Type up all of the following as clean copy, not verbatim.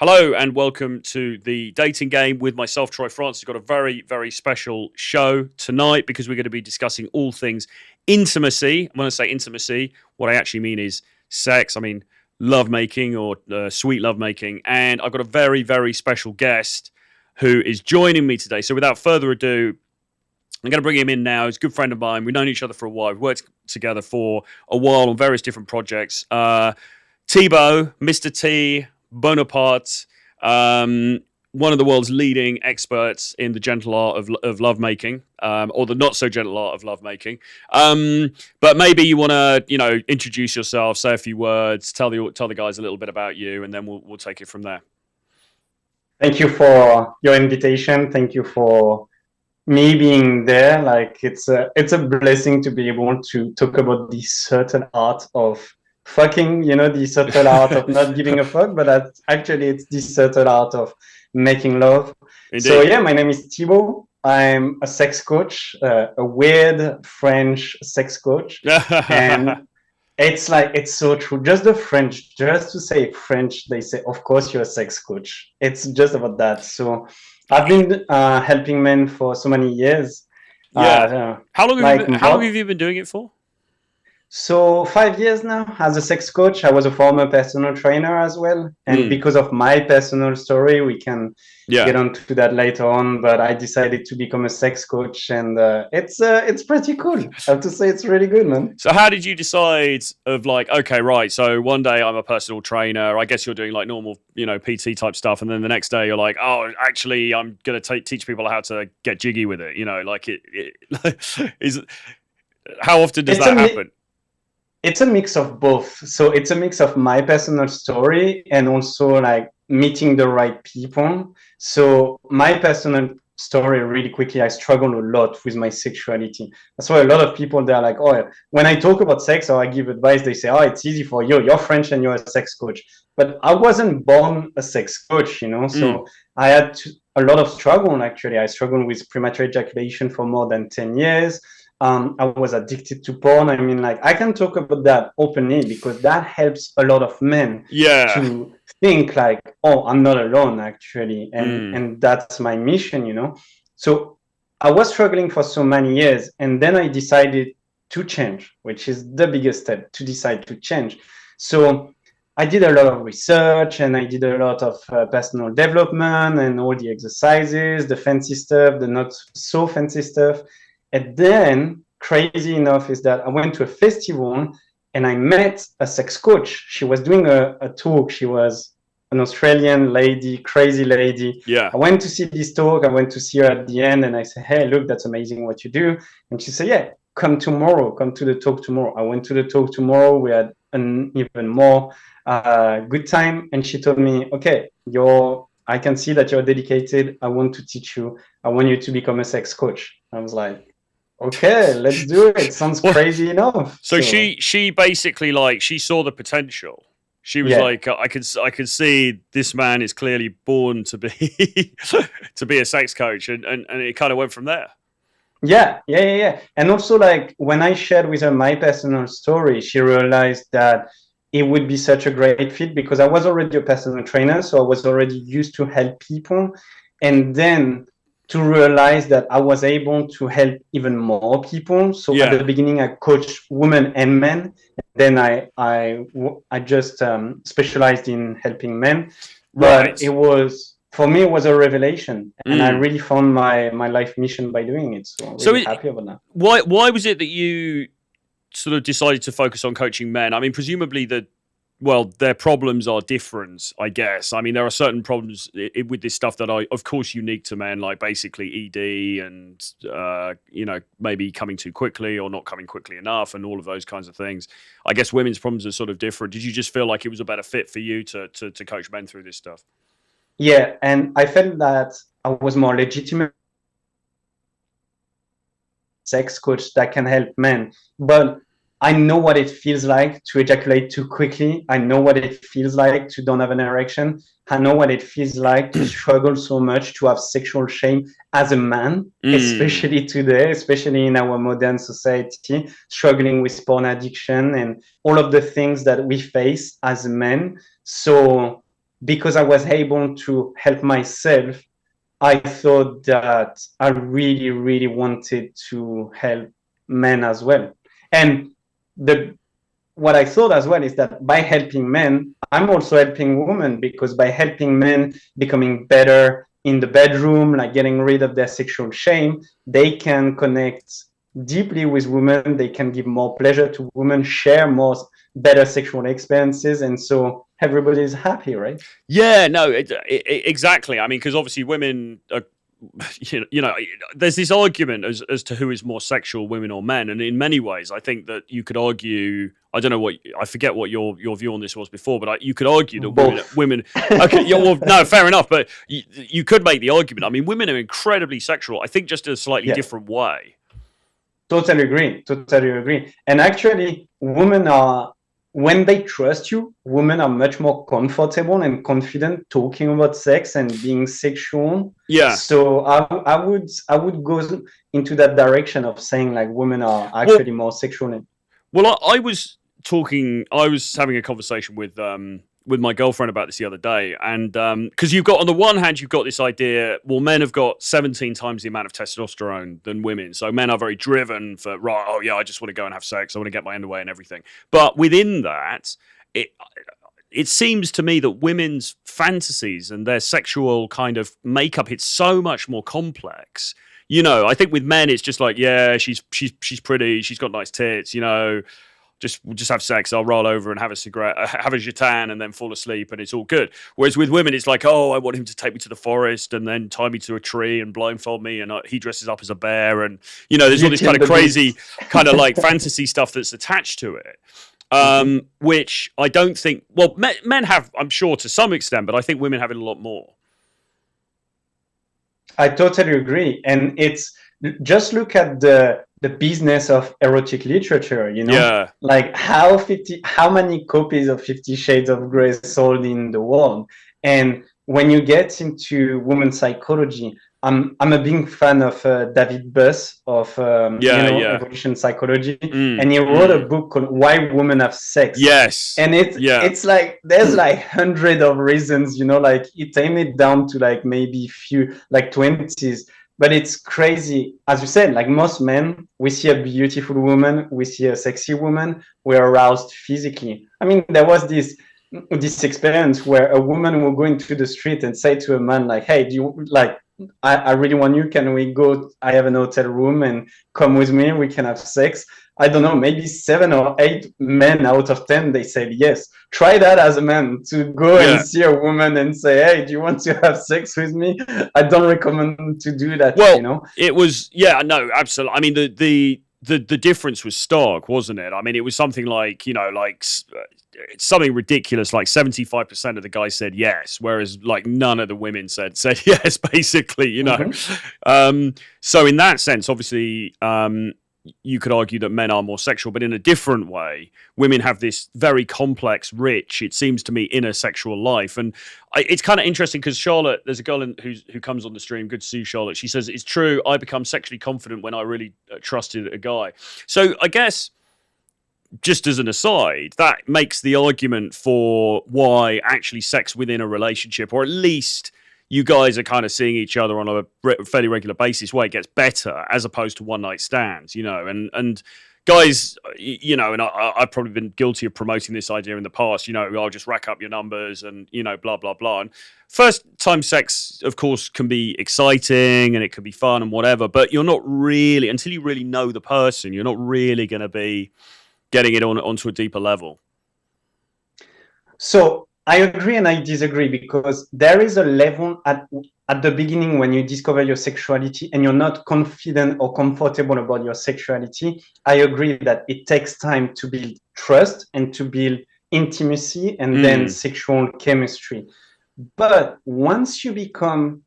Hello and welcome to the dating game with myself, Troy Francis. We've got a very, very special show tonight because we're going to be discussing all things intimacy. When I say intimacy, what I actually mean is sex. I mean lovemaking or sweet lovemaking. And I've got a very, very special guest who is joining me today. So without further ado, I'm going to bring him in now. He's a good friend of mine. We've known each other for a while. We've worked together for a while on various different projects. Thibaut, Mr. T, Bonaparte, one of the world's leading experts in the gentle art of lovemaking, or the not so gentle art of lovemaking. But maybe you want to, introduce yourself, say a few words, tell the guys a little bit about you, and then we'll take it from there. Thank you for your invitation. Thank you for me being there. Like it's a blessing to be able to talk about the certain art of fucking, the subtle art of not giving a fuck, but it's the subtle art of making love. Indeed. So yeah, my name is Thibaut. I'm a sex coach, a weird French sex coach. And it's so true. Just to say French, they say, of course you're a sex coach. It's just about that. So I've been helping men for so many years. Yeah. How long have you been doing it for? So 5 years now as a sex coach. I was a former personal trainer as well. And because of my personal story, we can get onto that later on. But I decided to become a sex coach, and it's pretty cool. I have to say it's really good, man. So how did you decide of like, okay, right, so one day I'm a personal trainer. I guess you're doing like normal, PT type stuff. And then the next day you're like, oh, actually, I'm going to teach people how to get jiggy with it. How often does that happen? It's a mix of both. So it's a mix of my personal story and also like meeting the right people. So my personal story, really quickly, I struggle a lot with my sexuality. That's why a lot of people, they're like, oh, when I talk about sex or I give advice, they say, oh, it's easy for you. You're French and you're a sex coach. But I wasn't born a sex coach, So I had a lot of struggle, actually. I struggled with premature ejaculation for more than 10 years. I was addicted to porn. I mean, like, I can talk about that openly because that helps a lot of men to think like, oh, I'm not alone, actually. And that's my mission, So I was struggling for so many years. And then I decided to change, which is the biggest step, to decide to change. So I did a lot of research and I did a lot of personal development and all the exercises, the fancy stuff, the not so fancy stuff. And then, crazy enough, is that I went to a festival and I met a sex coach. She was doing a talk. She was an Australian lady, crazy lady. Yeah. I went to see this talk. I went to see her at the end and I said, hey, look, that's amazing what you do. And she said, yeah, come tomorrow. Come to the talk tomorrow. I went to the talk tomorrow. We had an even more good time. And she told me, okay, I can see that you're dedicated. I want to teach you. I want you to become a sex coach. I was like, okay, let's do it. Sounds crazy enough. So she basically, like, she saw the potential. She was like, I could see this man is clearly born to be to be a sex coach, and it kind of went from there. Yeah. And also, like, when I shared with her my personal story, she realized that it would be such a great fit because I was already a personal trainer, so I was already used to help people, and then to realize that I was able to help even more people. So at the beginning, I coached women and men. Then I just specialized in helping men. But for me, it was a revelation. And I really found my life mission by doing it. So I'm really happy about that. Why was it that you sort of decided to focus on coaching men? I mean, presumably their problems are different, I guess. I mean, there are certain problems with this stuff that are, of course, unique to men, like basically ED and, maybe coming too quickly or not coming quickly enough and all of those kinds of things. I guess women's problems are sort of different. Did you just feel like it was a better fit for you to coach men through this stuff? Yeah, and I felt that I was more legitimate sex coach that can help men. But I know what it feels like to ejaculate too quickly. I know what it feels like to don't have an erection. I know what it feels like to struggle so much, to have sexual shame as a man, especially today, especially in our modern society, struggling with porn addiction and all of the things that we face as men. So because I was able to help myself, I thought that I really, really wanted to help men as well. And what I thought as well is that by helping men, I'm also helping women, because by helping men becoming better in the bedroom, like getting rid of their sexual shame, they can connect deeply with women. They can give more pleasure to women, share more better sexual experiences. And so everybody is happy, right? Yeah, no, exactly. I mean, because obviously women are, there's this argument as to who is more sexual, women or men, and in many ways, I think that you could argue. I don't know what I forget what your view on this was before, but you could argue that women. Okay, yeah, well, no, fair enough, but you could make the argument. I mean, women are incredibly sexual. I think just in a slightly different way. Totally agree. Totally agree. And actually, women are, when they trust you, women are much more comfortable and confident talking about sex and being sexual. Yeah. So I would go into that direction of saying like women are actually more sexual. Well, I was having a conversation with my girlfriend about this the other day, and because you've got, on the one hand, you've got this idea, well, men have got 17 times the amount of testosterone than women, so men are very driven for, right, oh yeah, I just want to go and have sex, I want to get my underwear and everything. But within that, it seems to me that women's fantasies and their sexual kind of makeup, it's so much more complex. I think with men, it's just like, yeah, she's pretty, she's got nice tits, we'll just have sex, I'll roll over and have a cigarette, have a jetan, and then fall asleep, and it's all good. Whereas with women, it's like, oh, I want him to take me to the forest and then tie me to a tree and blindfold me, and he dresses up as a bear, and there's all this kind of crazy kind of like fantasy stuff that's attached to it, which I don't think. Well, men have, I'm sure, to some extent, but I think women have it a lot more. I totally agree, and it's just look at the business of erotic literature, like how many copies of 50 Shades of Grey sold in the world. And when you get into women's psychology, I'm a big fan of David Buss of evolution psychology, and he wrote a book called Why Women Have Sex. Yes, and it's like there's like hundreds of reasons, like it aimed it down to like maybe few, like 20s. But it's crazy, as you said, like most men, we see a beautiful woman, we see a sexy woman, we're aroused physically. I mean, there was this experience where a woman will go into the street and say to a man like, hey, do you like, I really want you, can we go, I have an hotel room and come with me, we can have sex. I don't know, maybe 7 or 8 men out of 10, they said yes. Try that as a man, to go and see a woman and say, hey, do you want to have sex with me? I don't recommend to do that. Well, it was, no, absolutely. I mean, the difference was stark, wasn't it? I mean, it was something like, something ridiculous, like 75% of the guys said yes, whereas like none of the women said yes, basically, So in that sense, obviously, you could argue that men are more sexual, but in a different way. Women have this very complex, rich, it seems to me, inner sexual life. And it's kind of interesting because Charlotte, there's a girl who comes on the stream, good to see you, Charlotte. She says, it's true, I become sexually confident when I really trusted a guy. So I guess, just as an aside, that makes the argument for why actually sex within a relationship, or at least you guys are kind of seeing each other on a fairly regular basis, where it gets better as opposed to one night stands, and guys, and I've probably been guilty of promoting this idea in the past, I'll just rack up your numbers and, blah, blah, blah. And first time sex, of course, can be exciting and it can be fun and whatever, but you're not really, until you really know the person, you're not really going to be getting it onto a deeper level. So I agree and I disagree, because there is a level at the beginning when you discover your sexuality and you're not confident or comfortable about your sexuality. I agree that it takes time to build trust and to build intimacy and then sexual chemistry. But once you become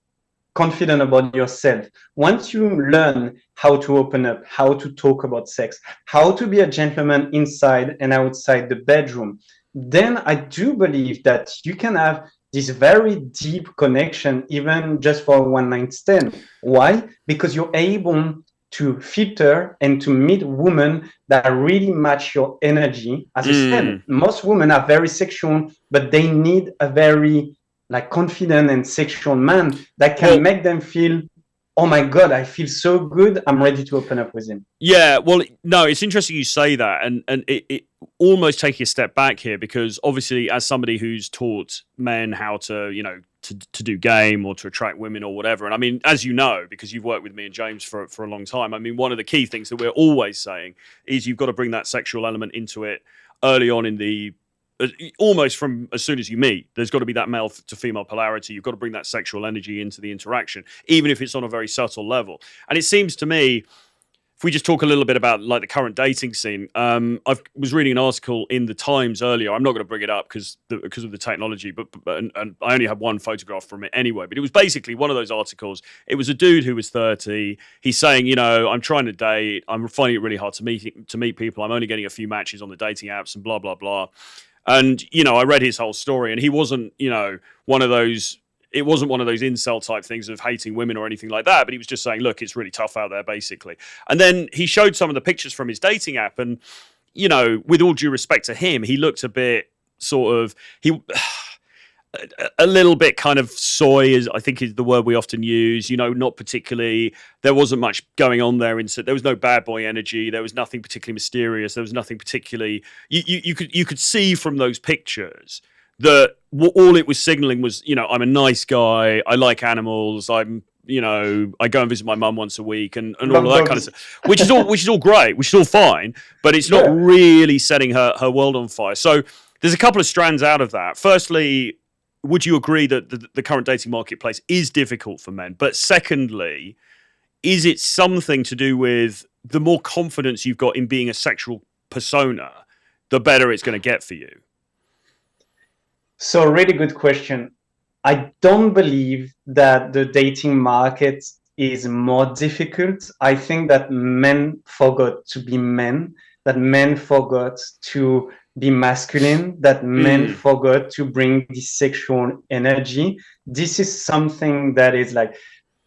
confident about yourself, once you learn how to open up, how to talk about sex, how to be a gentleman inside and outside the bedroom, then I do believe that you can have this very deep connection, even just for a one-night stand. Why? Because you're able to filter and to meet women that really match your energy. As you said, most women are very sexual, but they need a very like confident and sexual man that can Well, make them feel, oh my God, I feel so good, I'm ready to open up with him. yeah, well, no, it's interesting you say that, and it almost taking a step back here, because obviously, as somebody who's taught men how to, to do game or to attract women or whatever, and I mean, as you know, because you've worked with me and James for a long time, I mean, one of the key things that we're always saying is you've got to bring that sexual element into it early on in the almost from as soon as you meet. There's got to be that male to female polarity. You've got to bring that sexual energy into the interaction, even if it's on a very subtle level. And it seems to me, if we just talk a little bit about like the current dating scene, I was reading an article in the Times earlier. I'm not going to bring it up because of the technology, but and I only have one photograph from it anyway. But it was basically one of those articles. It was a dude who was 30. He's saying, I'm trying to date. I'm finding it really hard to meet people. I'm only getting a few matches on the dating apps and blah blah blah. And I read his whole story, and he wasn't, one of those. It wasn't one of those incel type things of hating women or anything like that, but he was just saying, look, it's really tough out there, basically. And then he showed some of the pictures from his dating app, and, with all due respect to him, he looked a bit sort of, a little bit kind of soy, is I think is the word we often use, not particularly, there wasn't much going on there. There was no bad boy energy. There was nothing particularly mysterious. There was nothing particularly, you could see from those pictures that all it was signaling was, I'm a nice guy. I like animals. I go and visit my mum once a week and all of that kind of stuff, which is all great, which is all fine, but it's not really setting her world on fire. So there's a couple of strands out of that. Firstly, would you agree that the current dating marketplace is difficult for men? But secondly, is it something to do with the more confidence you've got in being a sexual persona, the better it's going to get for you? So really good question. I don't believe that the dating market is more difficult. I think that men forgot to be men, that men forgot to be masculine, that men forgot to bring this sexual energy. This is something that is like,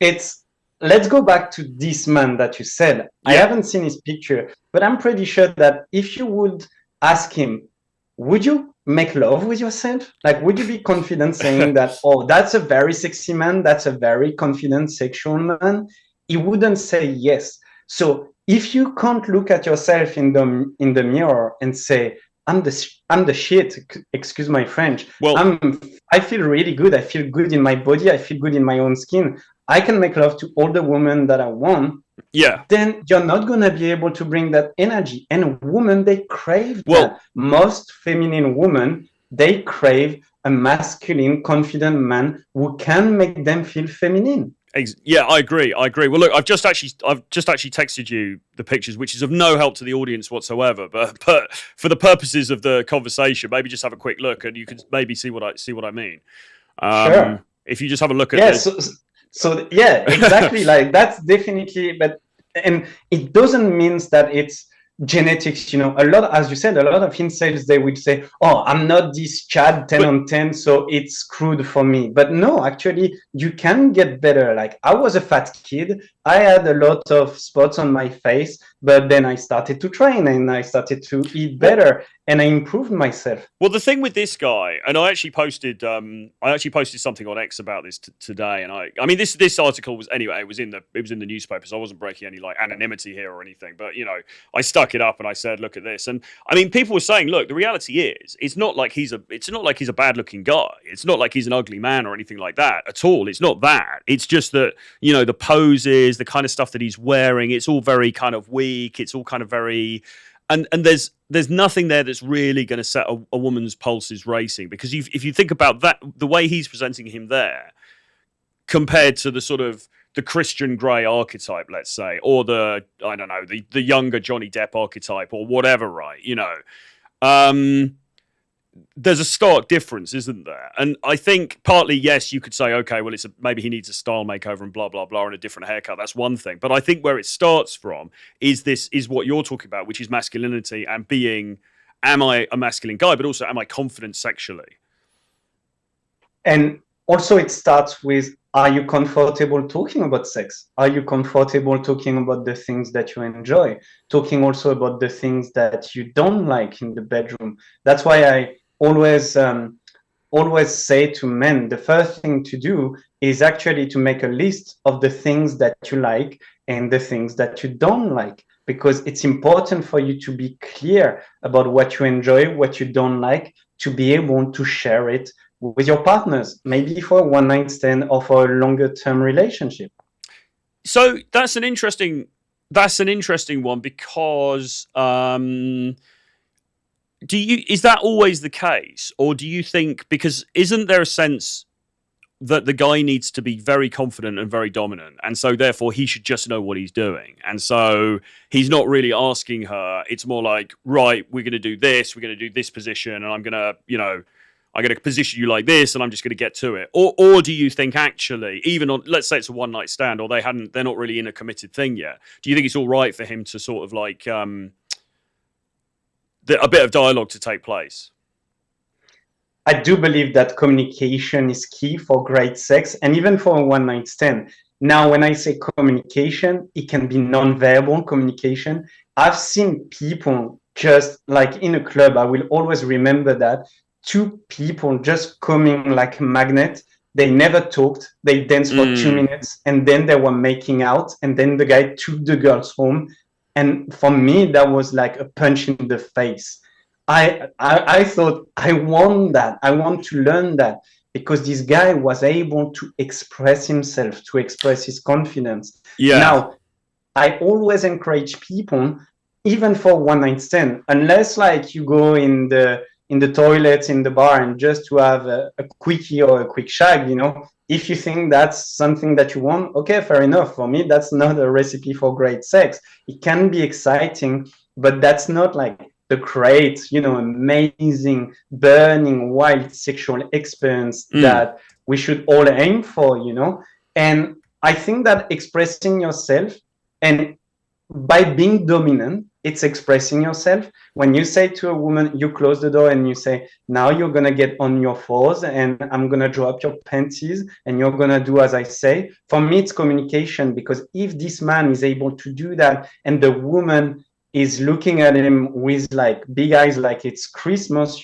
let's go back to this man that you said. Yeah. I haven't seen his picture, but I'm pretty sure that if you would ask him, would you make love with yourself? Like, would you be confident saying that, oh, that's a very sexy man, that's a very confident sexual man? He wouldn't say yes. So if you can't look at yourself in the mirror and say, I'm the shit, excuse my French. Well, I feel really good. I feel good in my body. I feel good in my own skin. I can make love to all the women that I want. Yeah. Then you're not going to be able to bring that energy. And women, they crave that. Most feminine women, they crave a masculine, confident man who can make them feel feminine. Yeah, I agree. Well, look, I've just actually texted you the pictures, which is of no help to the audience whatsoever. But for the purposes of the conversation, maybe just have a quick look, and you can maybe see what I mean. Sure. If you just have a look at this. So yeah, exactly. Like that's definitely, and it doesn't mean that it's genetics. A lot, as you said, a lot of incels, they would say, oh, I'm not this Chad 10 on 10, so it's screwed for me. But no, actually, you can get better. Like, I was a fat kid. I had a lot of spots on my face, but then I started to train and I started to eat better and I improved myself. Well, the thing with this guy, and I actually posted something on X about this today, and I mean this article was, anyway, it was in the newspaper, so I wasn't breaking any like anonymity here or anything, but I stuck it up and I said, look at this, and I mean people were saying, look, the reality is it's not like he's a bad looking guy, it's not like he's an ugly man or anything like that at all. It's not that. It's just that the poses, the kind of stuff that he's wearing, it's all very kind of weak. It's all kind of very. And there's nothing there that's really going to set a woman's pulses racing, because if you think about that, the way he's presenting him there, compared to the sort of the Christian Grey archetype, let's say, or the younger Johnny Depp archetype or whatever, right? There's a stark difference, isn't there? And I think partly, yes, you could say, okay, well, maybe he needs a style makeover and blah, blah, blah, and a different haircut. That's one thing. But I think where it starts from is what you're talking about, which is masculinity and being, am I a masculine guy, but also am I confident sexually? And also it starts with, are you comfortable talking about sex? Are you comfortable talking about the things that you enjoy? Talking also about the things that you don't like in the bedroom. That's why I always always say to men, the first thing to do is actually to make a list of the things that you like and the things that you don't like, because it's important for you to be clear about what you enjoy, what you don't like, to be able to share it with your partners, maybe for a one night stand or for a longer term relationship. So that's an interesting one, because is that always the case, or do you think, because isn't there a sense that the guy needs to be very confident and very dominant, and so therefore he should just know what he's doing, and so he's not really asking her, it's more like, right, we're going to do this, we're going to do this position, and I'm going to position you like this, and I'm just going to get to it? Or do you think actually, even on, let's say it's a one night stand, or they're not really in a committed thing yet, do you think it's all right for him to sort of like a bit of dialogue to take place? I do believe that communication is key for great sex, and even for a one night stand. Now, when I say communication, it can be non-verbal communication. I've seen people just like in a club, I will always remember that, two people just coming like a magnet. They never talked. They danced for 2 minutes, and then they were making out, and then the guy took the girls home. And for me, that was like a punch in the face. I thought, I want that. I want to learn that, because this guy was able to express himself, to express his confidence. Yeah. Now, I always encourage people, even for one night stand, unless like you go in the toilets, in the bar, and just to have a quickie or a quick shag, if you think that's something that you want, okay, fair enough. For me, that's not a recipe for great sex. It can be exciting, but that's not like the great, amazing, burning, wild sexual experience that we should all aim for, And I think that expressing yourself, and by being dominant, it's expressing yourself. When you say to a woman, you close the door and you say, now you're going to get on your fours and I'm going to drop your panties and you're going to do as I say. For me, it's communication, because if this man is able to do that and the woman is looking at him with like big eyes, like it's Christmas,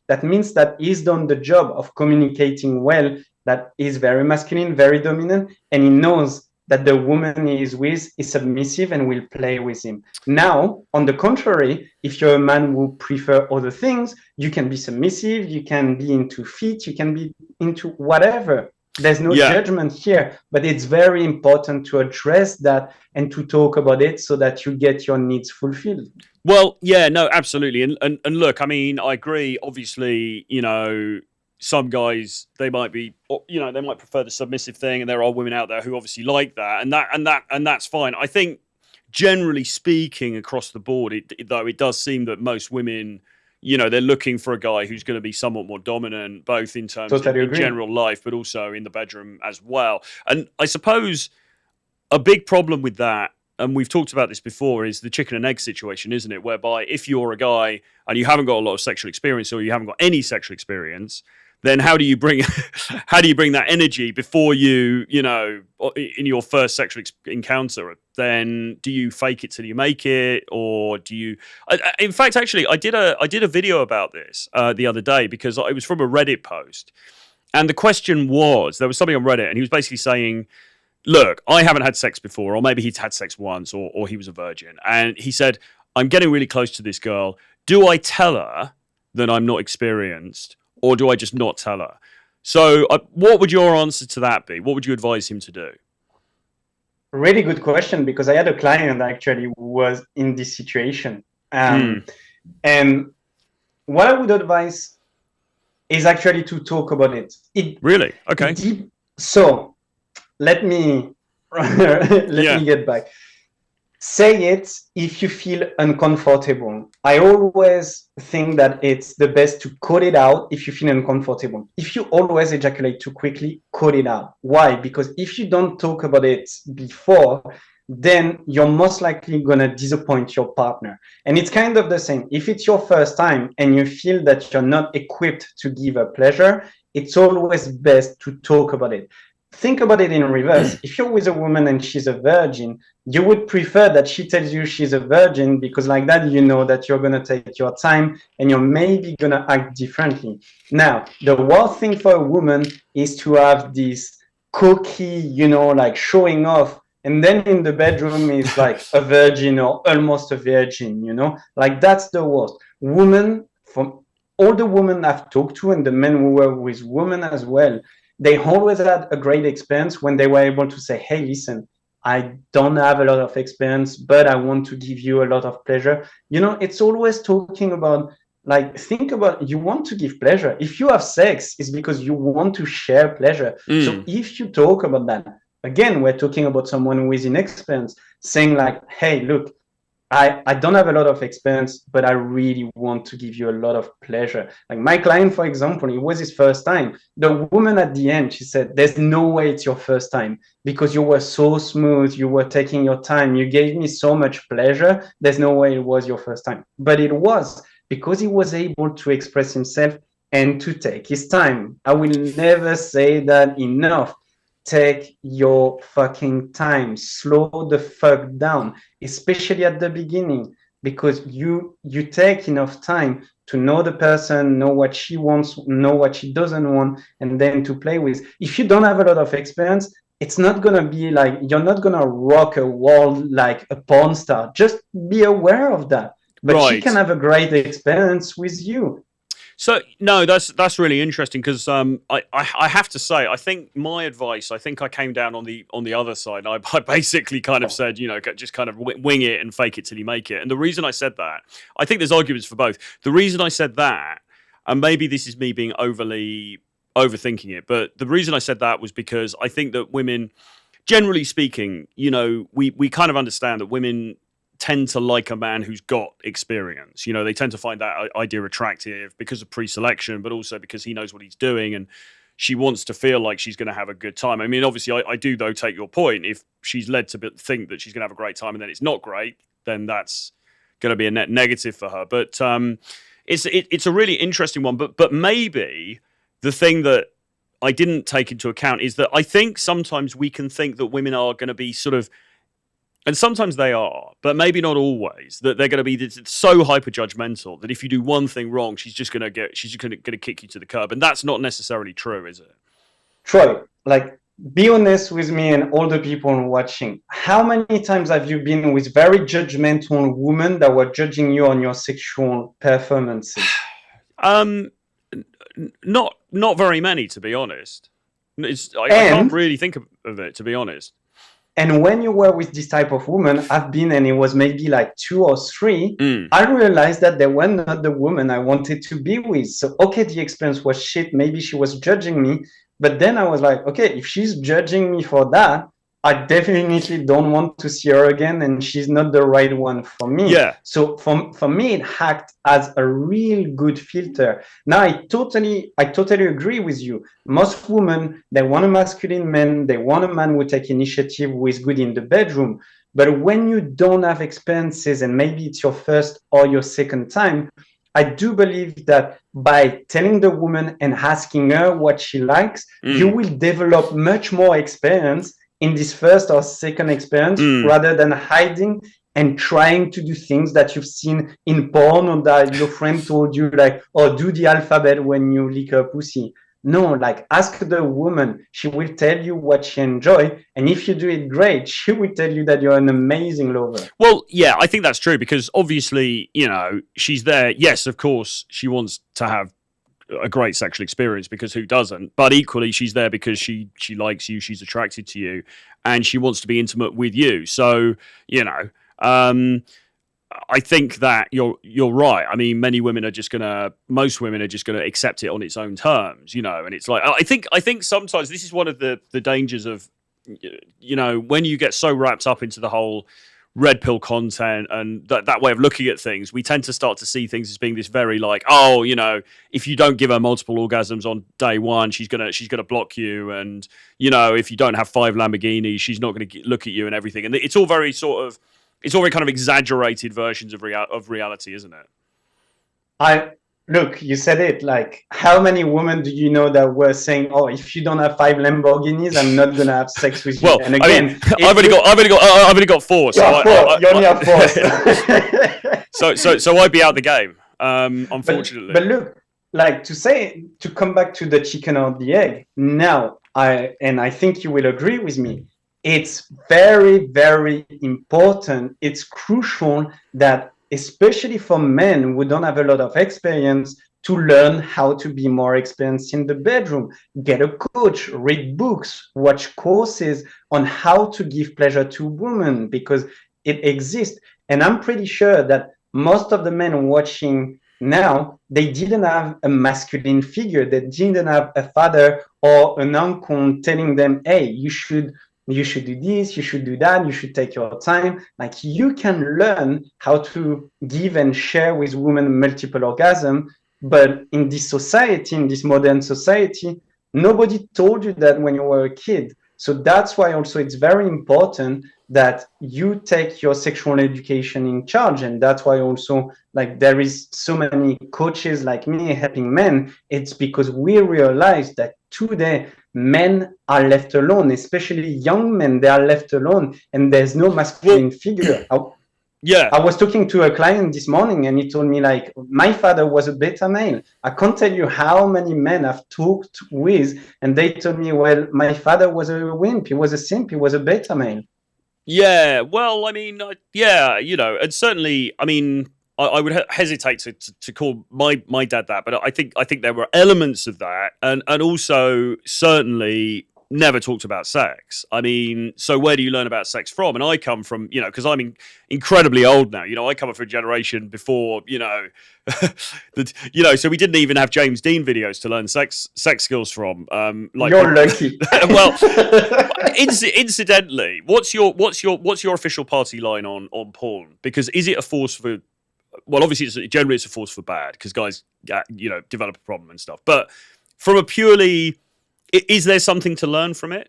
that means that he's done the job of communicating well, that is very masculine, very dominant, and he knows that the woman he is with is submissive and will play with him. Now, on the contrary, if you're a man who prefer other things, you can be submissive, you can be into feet, you can be into whatever. There's no judgment here, but it's very important to address that and to talk about it so that you get your needs fulfilled. Well, yeah, no, absolutely. And look, I mean, I agree. Obviously, some guys, they might prefer the submissive thing, and there are women out there who obviously like that, and that's fine. I think generally speaking across the board, though it does seem that most women, they're looking for a guy who's going to be somewhat more dominant, both in terms of general life, but also in the bedroom as well. And I suppose a big problem with that, and we've talked about this before, is the chicken and egg situation, isn't it? Whereby if you're a guy and you haven't got a lot of sexual experience, or you haven't got any sexual experience, then how do you bring that energy before you, in your first sexual encounter? Then do you fake it till you make it, or do you? In fact, actually, I did a video about this the other day, because it was from a Reddit post, and the question was, there was somebody on Reddit, and he was basically saying, look, I haven't had sex before, or maybe he'd had sex once, or he was a virgin, and he said, I'm getting really close to this girl. Do I tell her that I'm not experienced, or do I just not tell her? So what would your answer to that be? What would you advise him to do? Really good question, because I had a client actually who was in this situation. And what I would advise is actually to talk about it. Really? Okay. So let me me get back. Say it if you feel uncomfortable. I always think that it's the best to cut it out if you feel uncomfortable. If you always ejaculate too quickly, cut it out. Why? Because if you don't talk about it before, then you're most likely going to disappoint your partner. And it's kind of the same. If it's your first time and you feel that you're not equipped to give a pleasure, it's always best to talk about it. think about it in reverse. If you're with a woman and she's a virgin, you would prefer that she tells you she's a virgin, because like that, you know that you're going to take your time and you're maybe going to act differently. Now, the worst thing for a woman is to have this cocky, like showing off. And then in the bedroom is like a virgin or almost a virgin, like that's the worst. Women, from all the women I've talked to and the men who were with women as well, they always had a great experience when they were able to say, hey, listen, I don't have a lot of experience, but I want to give you a lot of pleasure. It's always talking about, like, think about, you want to give pleasure. If you have sex, it's because you want to share pleasure. So if you talk about that, again, we're talking about someone who is inexperienced, saying like, hey, look, I don't have a lot of experience, but I really want to give you a lot of pleasure. Like my client, for example, it was his first time. The woman at the end, she said, there's no way it's your first time because you were so smooth. You were taking your time. You gave me so much pleasure. There's no way it was your first time. But it was, because he was able to express himself and to take his time. I will never say that enough. Take your fucking time. Slow the fuck down, especially at the beginning, because you take enough time to know the person, know what she wants, know what she doesn't want, and then to play with. If you don't have a lot of experience, it's not gonna be like, you're not gonna rock a world like a porn star. Just be aware of that. But she can have a great experience with you. So no, that's really interesting, because I have to say, I think my advice, I think I came down on the other side. I basically kind of said, just kind of wing it and fake it till you make it. And the reason I said that, I think there's arguments for both. The reason I said that, and maybe this is me being overthinking it, but the reason I said that was because I think that women, generally speaking, we kind of understand that women tend to like a man who's got experience. They tend to find that idea attractive because of pre-selection, but also because he knows what he's doing and she wants to feel like she's going to have a good time. I mean, obviously, I do, though, take your point. If she's led to think that she's going to have a great time and then it's not great, then that's going to be a net negative for her. But it's a really interesting one. But maybe the thing that I didn't take into account is that I think sometimes we can think that women are going to be sort of, and sometimes they are, but maybe not always, that they're going to be so hyper judgmental that if you do one thing wrong, she's just going to kick you to the curb. And that's not necessarily true, is it? Troy, like, be honest with me and all the people watching. How many times have you been with very judgmental women that were judging you on your sexual performances? Not very many, to be honest. I can't really think of it, to be honest. And when you were with this type of woman, I've been, and it was maybe like 2 or 3, I realized that they were not the woman I wanted to be with. So, okay, the experience was shit. Maybe she was judging me. But then I was like, okay, if she's judging me for that, I definitely don't want to see her again, and she's not the right one for me. Yeah. So for me, it acted as a real good filter. Now, I totally agree with you. Most women, they want a masculine man. They want a man who take initiative, who is good in the bedroom. But when you don't have experiences, and maybe it's your first or your second time, I do believe that by telling the woman and asking her what she likes, you will develop much more experience in this first or second experience, rather than hiding and trying to do things that you've seen in porn, or that your friend told you, like, oh, do the alphabet when you lick her pussy. No, like, ask the woman. She will tell you what she enjoys. And if you do it great, she will tell you that you're an amazing lover. Well, yeah, I think that's true, because obviously, she's there. Yes, of course, she wants to have a great sexual experience, because who doesn't? But equally, she's there because she likes you, she's attracted to you, and she wants to be intimate with you. So, I think that you're right. I mean, most women are just gonna accept it on its own terms, and it's like, I think sometimes this is one of the dangers of, when you get so wrapped up into the whole red pill content and that way of looking at things, we tend to start to see things as being this very like, oh, if you don't give her multiple orgasms on day one, she's gonna block you, and if you don't have 5 Lamborghinis, she's not gonna look at you and everything. And it's all very kind of exaggerated versions of reality, isn't it? look, you said it. Like, how many women do you know that were saying, "Oh, if you don't have 5 Lamborghinis, I'm not gonna have sex with you"? Well, And I mean, again, if you I've only got four, you so are four, you only have four. so I'd be out the game. But Unfortunately. look, like to come back to the chicken or the egg. Now, I think you will agree with me. It's very, very important. It's crucial that, especially for men who don't have a lot of experience, to learn how to be more experienced in the bedroom. Get a coach, read books, watch courses on how to give pleasure to women because it exists. And I'm pretty sure that most of the men watching now, they didn't have a masculine figure. They didn't have a father or an uncle telling them, hey, you should do this, you should do that, you should take your time. Like, you can learn how to give and share with women multiple orgasm. But in this society, in this modern society, nobody told you that when you were a kid. So that's why also it's very important that you take your sexual education in charge. And that's why also, like, there is so many coaches like me helping men. It's because we realize that today men are left alone, especially young men. They are left alone and there's no masculine figure. Yeah. I was talking to a client this morning and he told me, like, my father was a beta male. I can't tell you how many men I've talked with and they told me, well, my father was a wimp, he was a simp, he was a beta male. Yeah, well, I mean, yeah, and certainly, I mean, I would hesitate to call my dad that, but I think there were elements of that, and also certainly never talked about sex. I mean, so where do you learn about sex from? And I come from, because I'm incredibly old now. I come from a generation before, so we didn't even have James Dean videos to learn sex skills from. You're lucky. Well, incidentally, what's your official party line on porn? Because is it a force for? Well, obviously, generally it's a force for bad because guys, develop a problem and stuff. But from a purely, is there something to learn from it,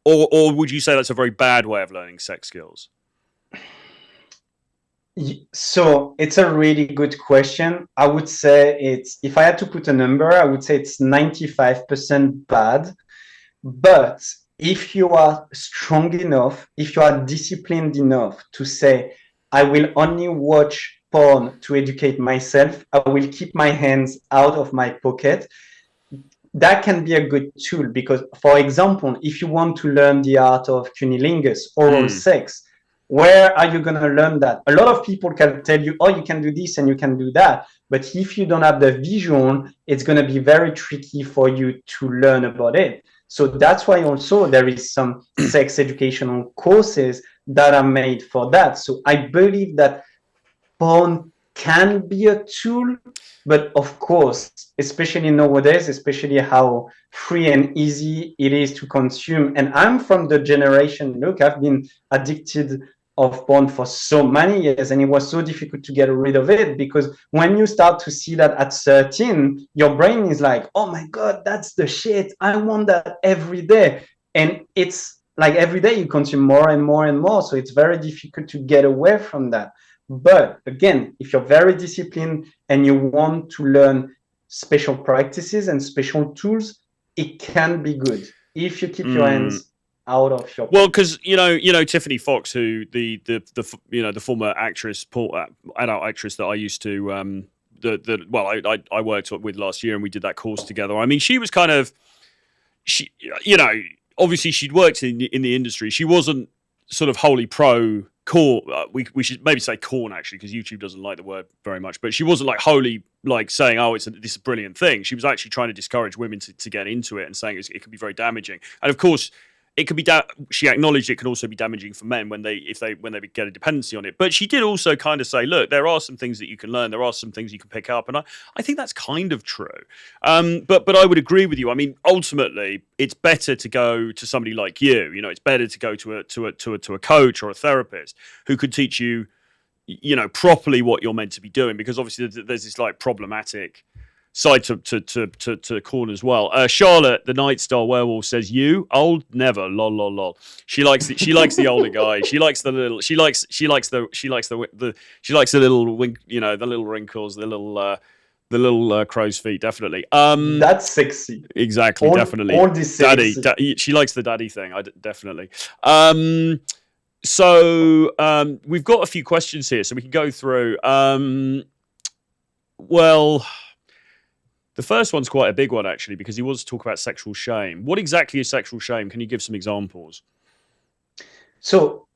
or would you say that's a very bad way of learning sex skills? So it's a really good question. I would say if I had to put a number, I would say it's 95% bad. But if you are strong enough, if you are disciplined enough to say, I will only watch porn to educate myself, I will keep my hands out of my pocket, that can be a good tool. Because, for example, if you want to learn the art of cunnilingus, oral sex, where are you going to learn that? A lot of people can tell you, oh, you can do this and you can do that. But if you don't have the visual, it's going to be very tricky for you to learn about it. So that's why also there is some sex educational courses that are made for that. So I believe that porn can be a tool, but of course, especially nowadays, especially how free and easy it is to consume. And I'm from the generation, look, I've been addicted of porn for so many years, and it was so difficult to get rid of it because when you start to see that at 13, your brain is like, oh my God, that's the shit. I want that every day. And it's like every day you consume more and more and more. So it's very difficult to get away from that. But again, if you're very disciplined and you want to learn special practices and special tools, it can be good if you keep your hands out of your. Well, because Tiffany Fox, who the former actress, adult actress that I used to I worked with last year, and we did that course together. I mean, she was kind of obviously she'd worked in the industry. She wasn't sort of wholly pro corn. We should maybe say corn actually, because YouTube doesn't like the word very much. But she wasn't like wholly like saying, "Oh, this is a brilliant thing." She was actually trying to discourage women to get into it and saying it can be very damaging. And of course, it could be. She acknowledged it can also be damaging for men when they get a dependency on it. But she did also kind of say, "Look, there are some things that you can learn. There are some things you can pick up," and I think that's kind of true. But I would agree with you. I mean, ultimately, it's better to go to somebody like you. It's better to go to a coach or a therapist who could teach you, properly what you're meant to be doing. Because obviously, there's this like problematic side to corn as well. Charlotte, the Night Star Werewolf, says, "You old never, lol lol lol." She likes the older guy. She likes the little. She likes the little wink. The little wrinkles. The little The little crow's feet, definitely. That's sexy. Exactly, definitely. All this daddy, she likes the daddy thing. Definitely. So we've got a few questions here, so we can go through. Well, the first one's quite a big one, actually, because he wants to talk about sexual shame. What exactly is sexual shame? Can you give some examples? So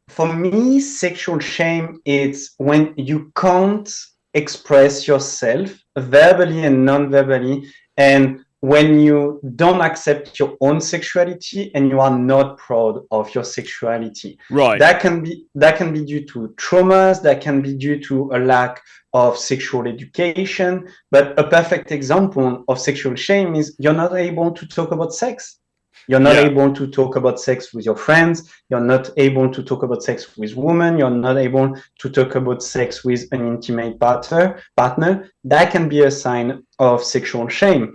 for me, sexual shame is when you can't express yourself verbally and non-verbally, and when you don't accept your own sexuality and you are not proud of your sexuality. Right. That can be due to traumas, that can be due to a lack of sexual education. But a perfect example of sexual shame is you're not able to talk about sex. You're not able to talk about sex with your friends. You're not able to talk about sex with women. You're not able to talk about sex with an intimate partner. That can be a sign of sexual shame.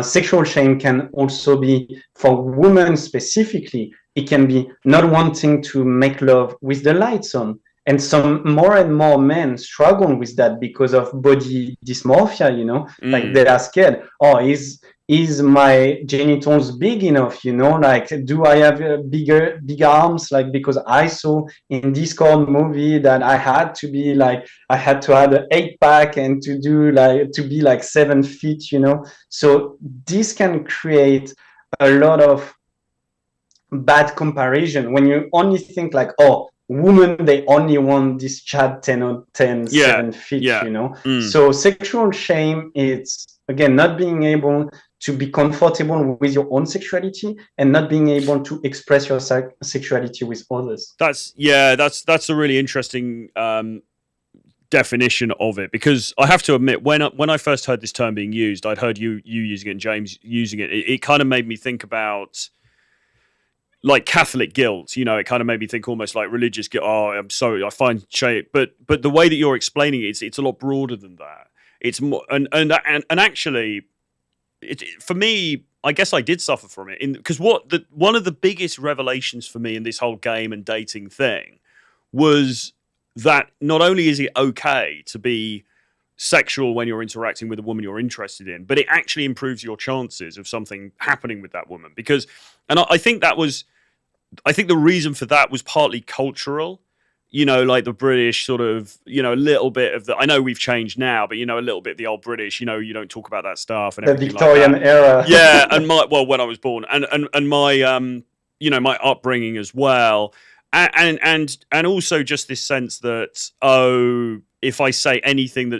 Sexual shame can also be, for women specifically, it can be not wanting to make love with the lights on. And some more and more men struggle with that because of body dysmorphia, you know, like they are scared. Oh, is my genitals big enough, you know, like do I have bigger arms, like because I saw in Discord movie that I had to have an 8-pack and to be like 7 feet, you know. So this can create a lot of bad comparison when you only think like, oh, women, they only want this Chad 7 feet, you know. So sexual shame is, again, not being able to be comfortable with your own sexuality and not being able to express your sexuality with others. That's a really interesting definition of it, because I have to admit, when I first heard this term being used, I'd heard you using it and James using it. It kind of made me think about like Catholic guilt, you know. It kind of made me think almost like religious guilt. Oh, I'm sorry, I find shame, but the way that you're explaining it, it's a lot broader than that. It's more, and actually, for me, I guess I did suffer from it, because one of the biggest revelations for me in this whole game and dating thing was that not only is it okay to be sexual when you're interacting with a woman you're interested in, but it actually improves your chances of something happening with that woman. Because, and I think the reason for that was partly cultural, you know, like the British sort of, you know, a little bit of I know we've changed now, but, you know, a little bit of the old British, you know, you don't talk about that stuff and the Victorian like era. Yeah. And when I was born and my, you know, my upbringing as well. And also just this sense that, oh, if I say anything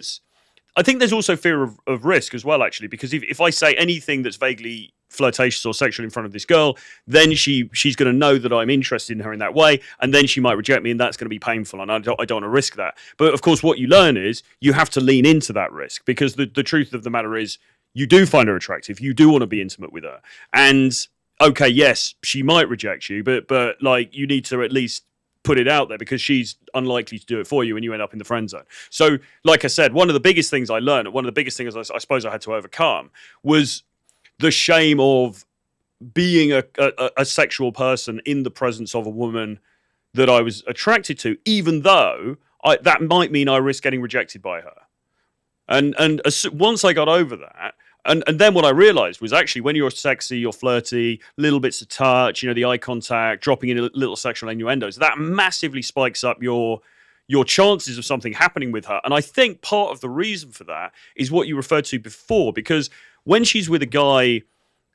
I think there's also fear of risk as well, actually, because if I say anything that's vaguely flirtatious or sexual in front of this girl, then she's going to know that I'm interested in her in that way, and then she might reject me, and that's going to be painful, and I don't want to risk that. But of course, what you learn is you have to lean into that risk, because the truth of the matter is you do find her attractive, you do want to be intimate with her, and okay, yes, she might reject you, but like you need to at least put it out there, because she's unlikely to do it for you and you end up in the friend zone. So, like I said, one of the biggest things I learned, one of the biggest things I suppose I had to overcome, was the shame of being a sexual person in the presence of a woman that I was attracted to, even though that might mean I risk getting rejected by her. And once I got over that, and then what I realized was, actually, when you're sexy, you're flirty, little bits of touch, you know, the eye contact, dropping in a little sexual innuendos, that massively spikes up your chances of something happening with her. And I think part of the reason for that is what you referred to before, because when she's with a guy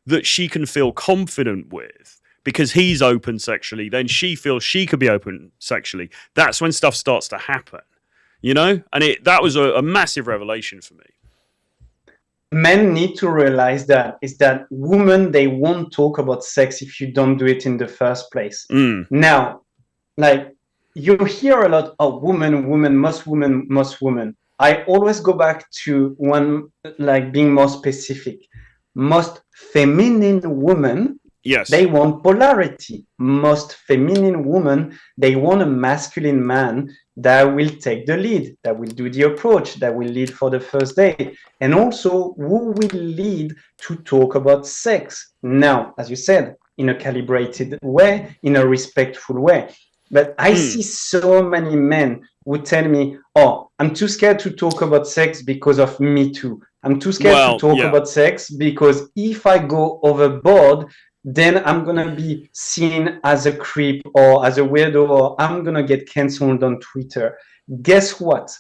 that she can feel confident with, because he's open sexually, then she feels she could be open sexually. That's when stuff starts to happen, you know? And that was a massive revelation for me. Men need to realize that women, they won't talk about sex if you don't do it in the first place. Now, like, you hear a lot of women, most women. I always go back to one, like, being more specific. Most feminine women, yes, they want polarity. Most feminine women, they want a masculine man that will take the lead, that will do the approach, that will lead for the first date, and also who will lead to talk about sex. Now, as you said, in a calibrated way, in a respectful way. But I see so many men who tell me, oh, I'm too scared to talk about sex because of Me Too. I'm too scared to talk about sex because if I go overboard, then I'm going to be seen as a creep or as a weirdo, or I'm going to get canceled on Twitter. Guess what?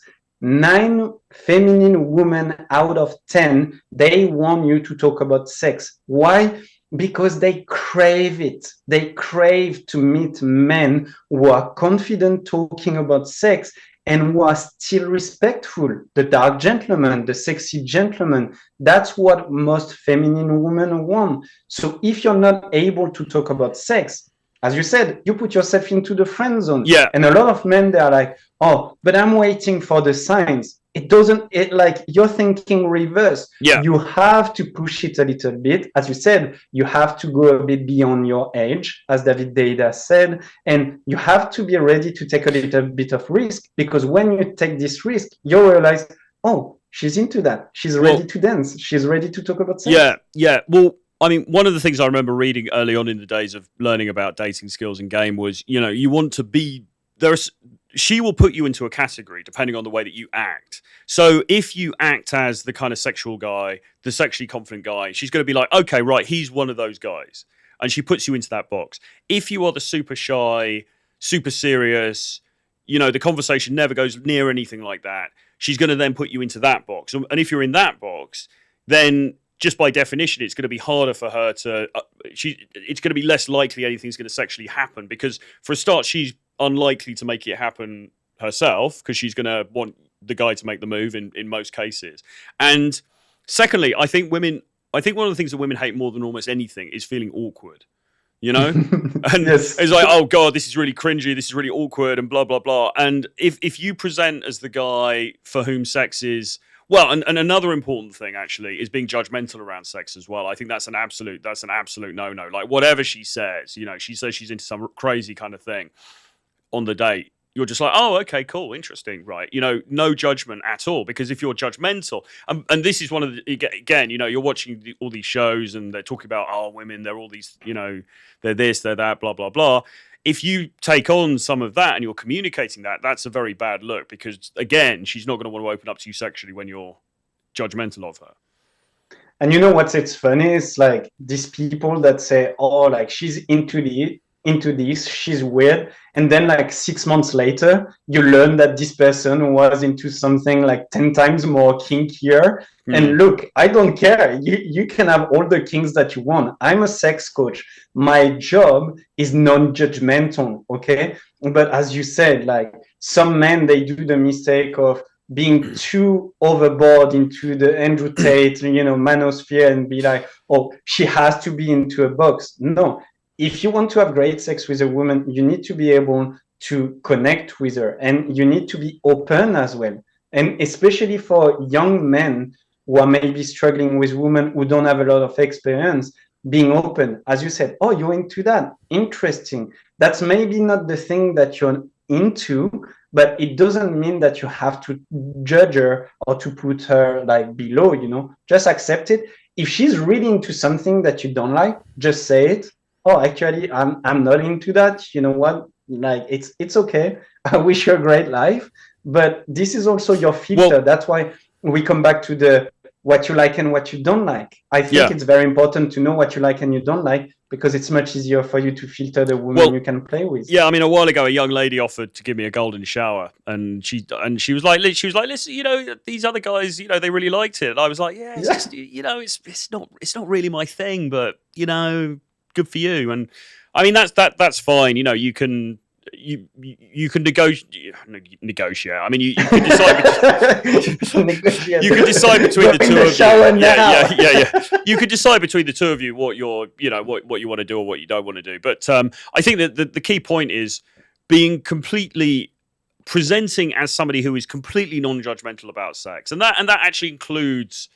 9 feminine women out of 10, they want you to talk about sex. Why? Because they crave it. They crave to meet men who are confident talking about sex and who are still respectful. The dark gentleman, the sexy gentleman. That's what most feminine women want. So if you're not able to talk about sex, as you said, you put yourself into the friend zone. Yeah. And a lot of men, they are like, oh, but I'm waiting for the signs. It like you're thinking reverse. Yeah. You have to push it a little bit. As you said, you have to go a bit beyond your age, as David Deida said, and you have to be ready to take a little bit of risk, because when you take this risk, you realize, oh, she's into that. She's ready to dance. She's ready to talk about sex. Yeah, yeah. Well, I mean, one of the things I remember reading early on in the days of learning about dating skills and game was, you know, you want to be she will put you into a category depending on the way that you act. So if you act as the kind of sexual guy, the sexually confident guy, she's going to be like, okay, right, he's one of those guys. And she puts you into that box. If you are the super shy, super serious, you know, the conversation never goes near anything like that, she's going to then put you into that box. And if you're in that box, then just by definition, it's going to be harder for her to, it's going to be less likely anything's going to sexually happen, because for a start, she's unlikely to make it happen herself, because she's going to want the guy to make the move in most cases. And secondly, I think one of the things that women hate more than almost anything is feeling awkward, you know? And yes. It's like, oh God, this is really cringy, this is really awkward, and blah, blah, blah. And if you present as the guy for whom sex is, well, and another important thing actually is being judgmental around sex as well. I think that's an absolute no-no. Like whatever she says, you know, she says she's into some crazy kind of thing on the date, you're just like, oh, okay, cool, interesting, right? You know, no judgment at all, because if you're judgmental, and this is one of the, again, you know, you're watching all these shows and they're talking about, oh, women, they're all these, you know, they're this, they're that, blah, blah, blah. If you take on some of that and you're communicating that, that's a very bad look, because again, she's not going to want to open up to you sexually when you're judgmental of her. And you know what's it's funny? It's like these people that say, oh, like she's into this, she's weird, and then like 6 months later you learn that this person was into something like 10 times more kinkier. And look, I don't care, you can have all the kinks that you want. I'm a sex coach, my job is non-judgmental, okay? But as you said, like some men, they do the mistake of being too overboard into the Andrew Tate, you know, manosphere, and be like, oh, she has to be into a box. No. If you want to have great sex with a woman, you need to be able to connect with her, and you need to be open as well. And especially for young men who are maybe struggling with women who don't have a lot of experience, being open, as you said, oh, you're into that, interesting. That's maybe not the thing that you're into, but it doesn't mean that you have to judge her or to put her like below, you know, just accept it. If she's really into something that you don't like, just say it. Oh, actually, I'm not into that. You know what? Like, it's okay. I wish you a great life. But this is also your filter. Well, that's why we come back to the what you like and what you don't like. I think it's very important to know what you like and you don't like, because it's much easier for you to filter the woman you can play with. Yeah, I mean, a while ago, a young lady offered to give me a golden shower, and she was like, listen, you know, these other guys, you know, they really liked it. And I was like, yeah, it's just, you know, it's not really my thing, but you know, good for you. And I mean, that's fine. You know, you can negotiate. I mean, you can decide. You can decide between the two of you. Yeah. You can decide between the two of you what you want to do or what you don't want to do. But I think that the key point is being completely presenting as somebody who is completely non-judgmental about sex, and that actually includes,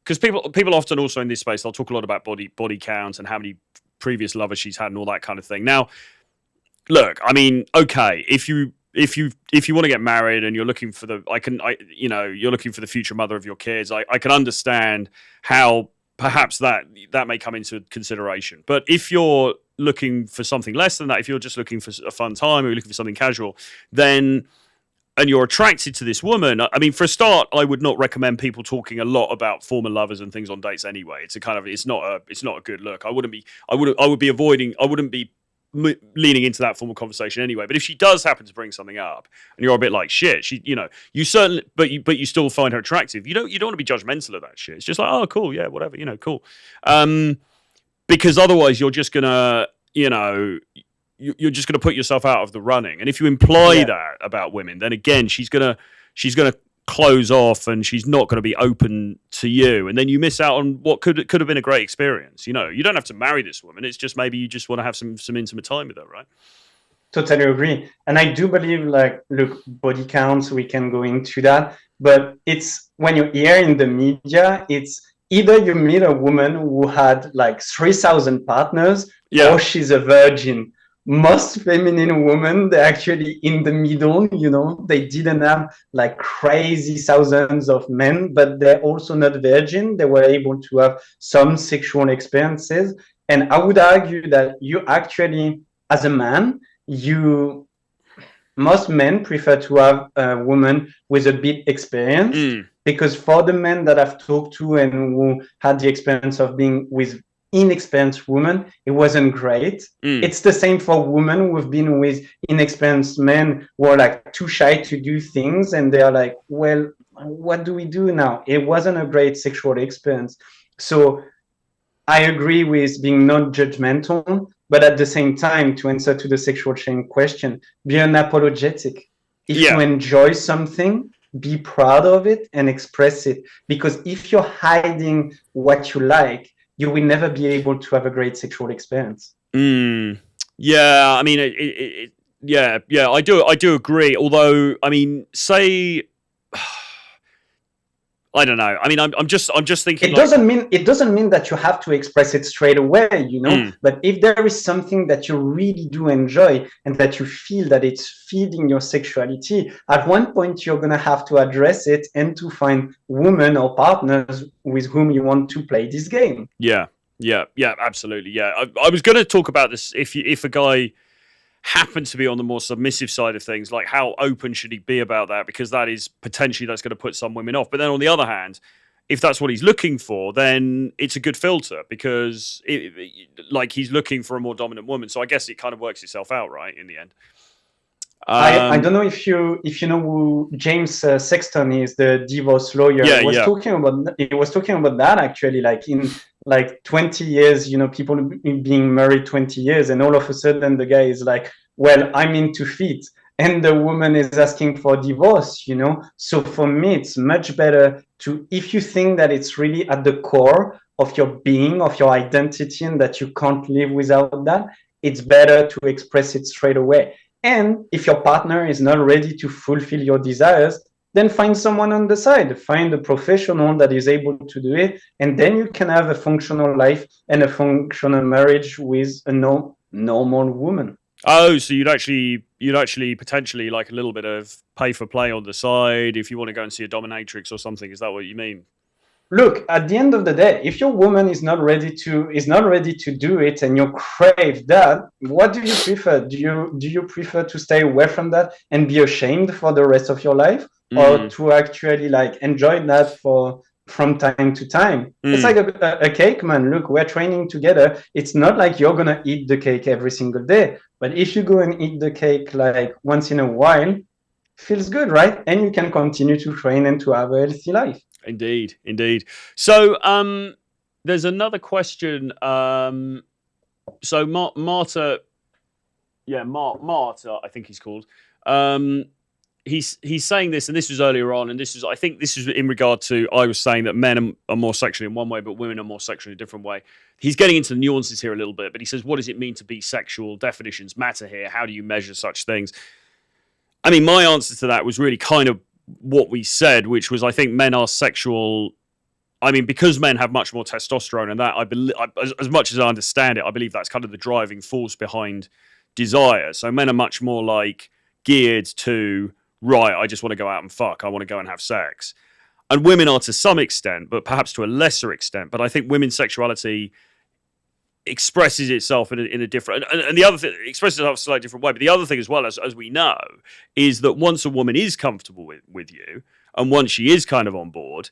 because people often also in this space, they'll talk a lot about body count and how many previous lovers she's had and all that kind of thing. Now, look, I mean, okay, if you want to get married and you're looking for you're looking for the future mother of your kids, I can understand how perhaps that may come into consideration. But if you're looking for something less than that, if you're just looking for a fun time or you're looking for something casual, then and you're attracted to this woman, I mean, for a start, I would not recommend people talking a lot about former lovers and things on dates anyway. It's not a good look. I wouldn't be leaning into that form of conversation anyway. But if she does happen to bring something up and you're a bit like shit, you certainly, but you still find her attractive. You don't want to be judgmental of that shit. It's just like, oh, cool, yeah, whatever, cool. Because otherwise you're just gonna, you're just gonna put yourself out of the running. And if you imply that about women, then again, she's gonna close off and she's not going to be open to you, and then you miss out on what could have been a great experience. You don't have to marry this woman. It's just maybe you just want to have some intimate time with her, right? Totally agree. And I do believe, like, look, body counts, we can go into that, but it's when you're here in the media, it's either you meet a woman who had like 3,000 partners, or she's a virgin. Most feminine women, they're actually in the middle, they didn't have like crazy thousands of men, but they're also not virgin. They were able to have some sexual experiences. And I would argue that you actually, as a man, most men prefer to have a woman with a bit experience, because for the men that I've talked to and who had the experience of being with inexperienced women, it wasn't great. It's the same for women who've been with inexperienced men who are like too shy to do things, and they're like, well, what do we do now? It wasn't a great sexual experience. So I agree with being not judgmental, but at the same time, to answer to the sexual shame question, be unapologetic. If you enjoy something, be proud of it and express it, because if you're hiding what you like, you will never be able to have a great sexual experience. Yeah, I mean, I do agree. Although, I mean, say, I don't know. I mean, I'm just thinking. It doesn't mean that you have to express it straight away, But if there is something that you really do enjoy and that you feel that it's feeding your sexuality, at one point you're gonna have to address it and to find women or partners with whom you want to play this game. Yeah, absolutely. Yeah, I was going to talk about this. If a guy happens to be on the more submissive side of things, like how open should he be about that? Because that's going to put some women off. But then on the other hand, if that's what he's looking for, then it's a good filter, because he's looking for a more dominant woman. So I guess it kind of works itself out, right, in the end. I don't know if you know who James Sexton is, the divorce lawyer. He was talking about that actually, like in 20 years, people being married 20 years, and all of a sudden the guy is like, well, I'm into feet, and the woman is asking for divorce, So for me, it's much better if you think that it's really at the core of your being, of your identity, and that you can't live without that, it's better to express it straight away. And if your partner is not ready to fulfill your desires, then find someone on the side. Find a professional that is able to do it, and then you can have a functional life and a functional marriage with a normal woman. Oh, so you'd actually potentially like a little bit of pay for play on the side if you want to go and see a dominatrix or something. Is that what you mean? Look, at the end of the day, if your woman is not ready to do it, and you crave that, what do you prefer? Do you prefer to stay away from that and be ashamed for the rest of your life, or to actually like enjoy that from time to time? It's like a cake, man. Look, we're training together. It's not like you're gonna eat the cake every single day, but if you go and eat the cake like once in a while, feels good, right? And you can continue to train and to have a healthy life. Indeed. So, there's another question. So Marta, Marta, I think he's called. He's saying this, and this was earlier on, and I think this is in regard to, I was saying that men are more sexually in one way, but women are more sexually in a different way. He's getting into the nuances here a little bit, but he says, what does it mean to be sexual? Definitions matter here. How do you measure such things? I mean, my answer to that was really kind of what we said, which was, I think men are sexual. I mean, because men have much more testosterone, and that, I believe, as much as I understand it, I believe that's kind of the driving force behind desire. So men are much more like geared to, right, I just want to go out and fuck. I want to go and have sex. and women are to some extent, but perhaps to a lesser extent. But I think women's sexuality expresses itself in a different, and the other thing expresses itself in a slightly different way. But the other thing as well, as we know, is that once a woman is comfortable with you, and once she is kind of on board,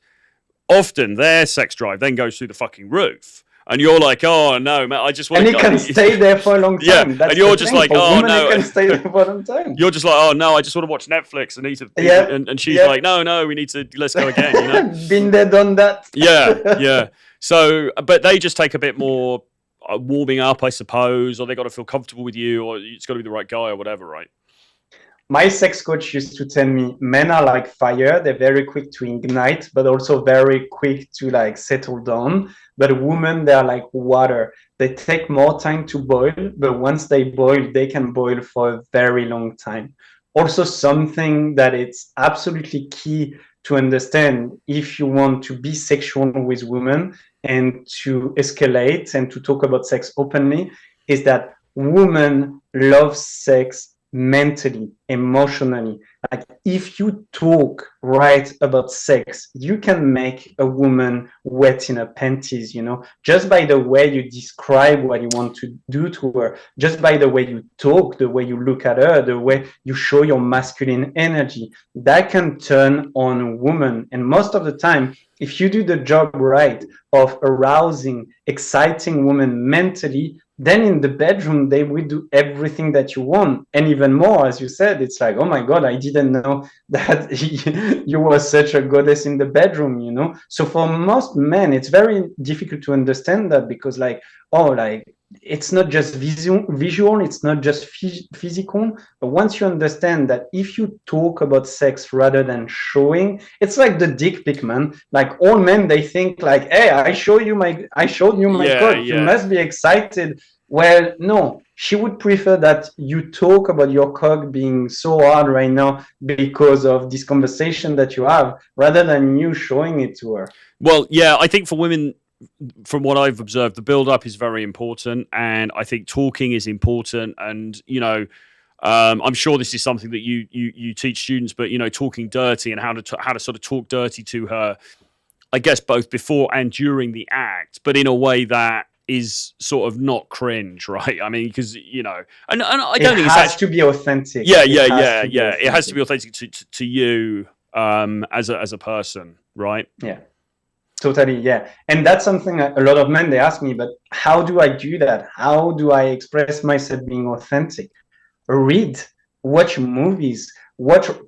often their sex drive then goes through the fucking roof. And you're like, oh no, man, I just want to. And you can stay there for a long time. Yeah, that's and you're just like, oh no, you can stay there for a long time. You're just like, oh no, I just want to watch Netflix and eat a, yeah. and she's like, no, we need to, let's go again. You know, been there, done that. yeah. So, but they just take a bit more warming up, I suppose, or they got to feel comfortable with you, or it's got to be the right guy, or whatever, right? My sex coach used to tell me men are like fire. They're very quick to ignite, but also very quick to like settle down. But women, they're like water. They take more time to boil, but once they boil, they can boil for a very long time. Also, something that it's absolutely key to understand if you want to be sexual with women and to escalate and to talk about sex openly is that women love sex mentally, emotionally. Like if you talk right about sex, you can make a woman wet in her panties, you know, just by the way you describe what you want to do to her, just by the way you talk, the way you look at her, the way you show your masculine energy, that can turn on a woman. And most of the time, if you do the job right of arousing, exciting women mentally, then in the bedroom, they will do everything that you want. And even more, as you said, it's like, oh my God, I didn't know that you were such a goddess in the bedroom, you know? So for most men, it's very difficult to understand that because like, oh, like, it's not just visual, it's not just physical. But once you understand that if you talk about sex rather than showing, it's like the dick pic, man. Like all men, they think like, hey, I showed you my cock. You must be excited. Well, no, she would prefer that you talk about your cock being so hard right now because of this conversation that you have rather than you showing it to her. Well, yeah, I think for women, from what I've observed, the build-up is very important, and I think talking is important. And you know, I'm sure this is something that you teach students, but you know, talking dirty and how to sort of talk dirty to her, I guess both before and during the act, but in a way that is sort of not cringe, right? I mean, because you know, and I don't think it has to be authentic. Yeah. It has to be authentic to you as a person, right? Yeah. Totally, yeah. And that's something a lot of men, they ask me, but how do I do that? How do I express myself being authentic? Read, watch movies,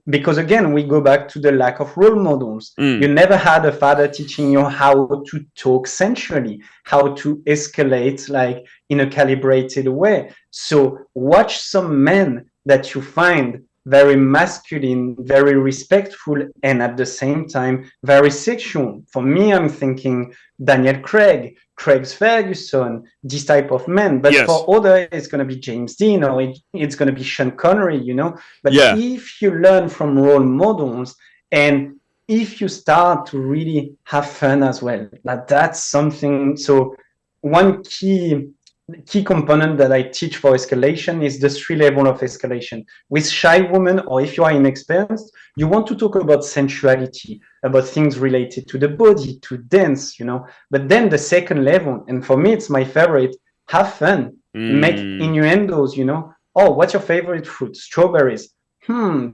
because again, we go back to the lack of role models. You never had a father teaching you how to talk sensually, how to escalate like in a calibrated way. So watch some men that you find very masculine, very respectful, and at the same time, very sexual. For me, I'm thinking Daniel Craig, Craig's Ferguson, this type of men. But for others, it's going to be James Dean or it's going to be Sean Connery, you know. But if you learn from role models and if you start to really have fun as well, that's something. So one key component that I teach for escalation is the 3 levels of escalation. With shy women, or if you are inexperienced, you want to talk about sensuality, about things related to the body, to dance, you know. But then the second level, and for me, it's my favorite, have fun, make innuendos, you know. Oh, what's your favorite fruit? Strawberries.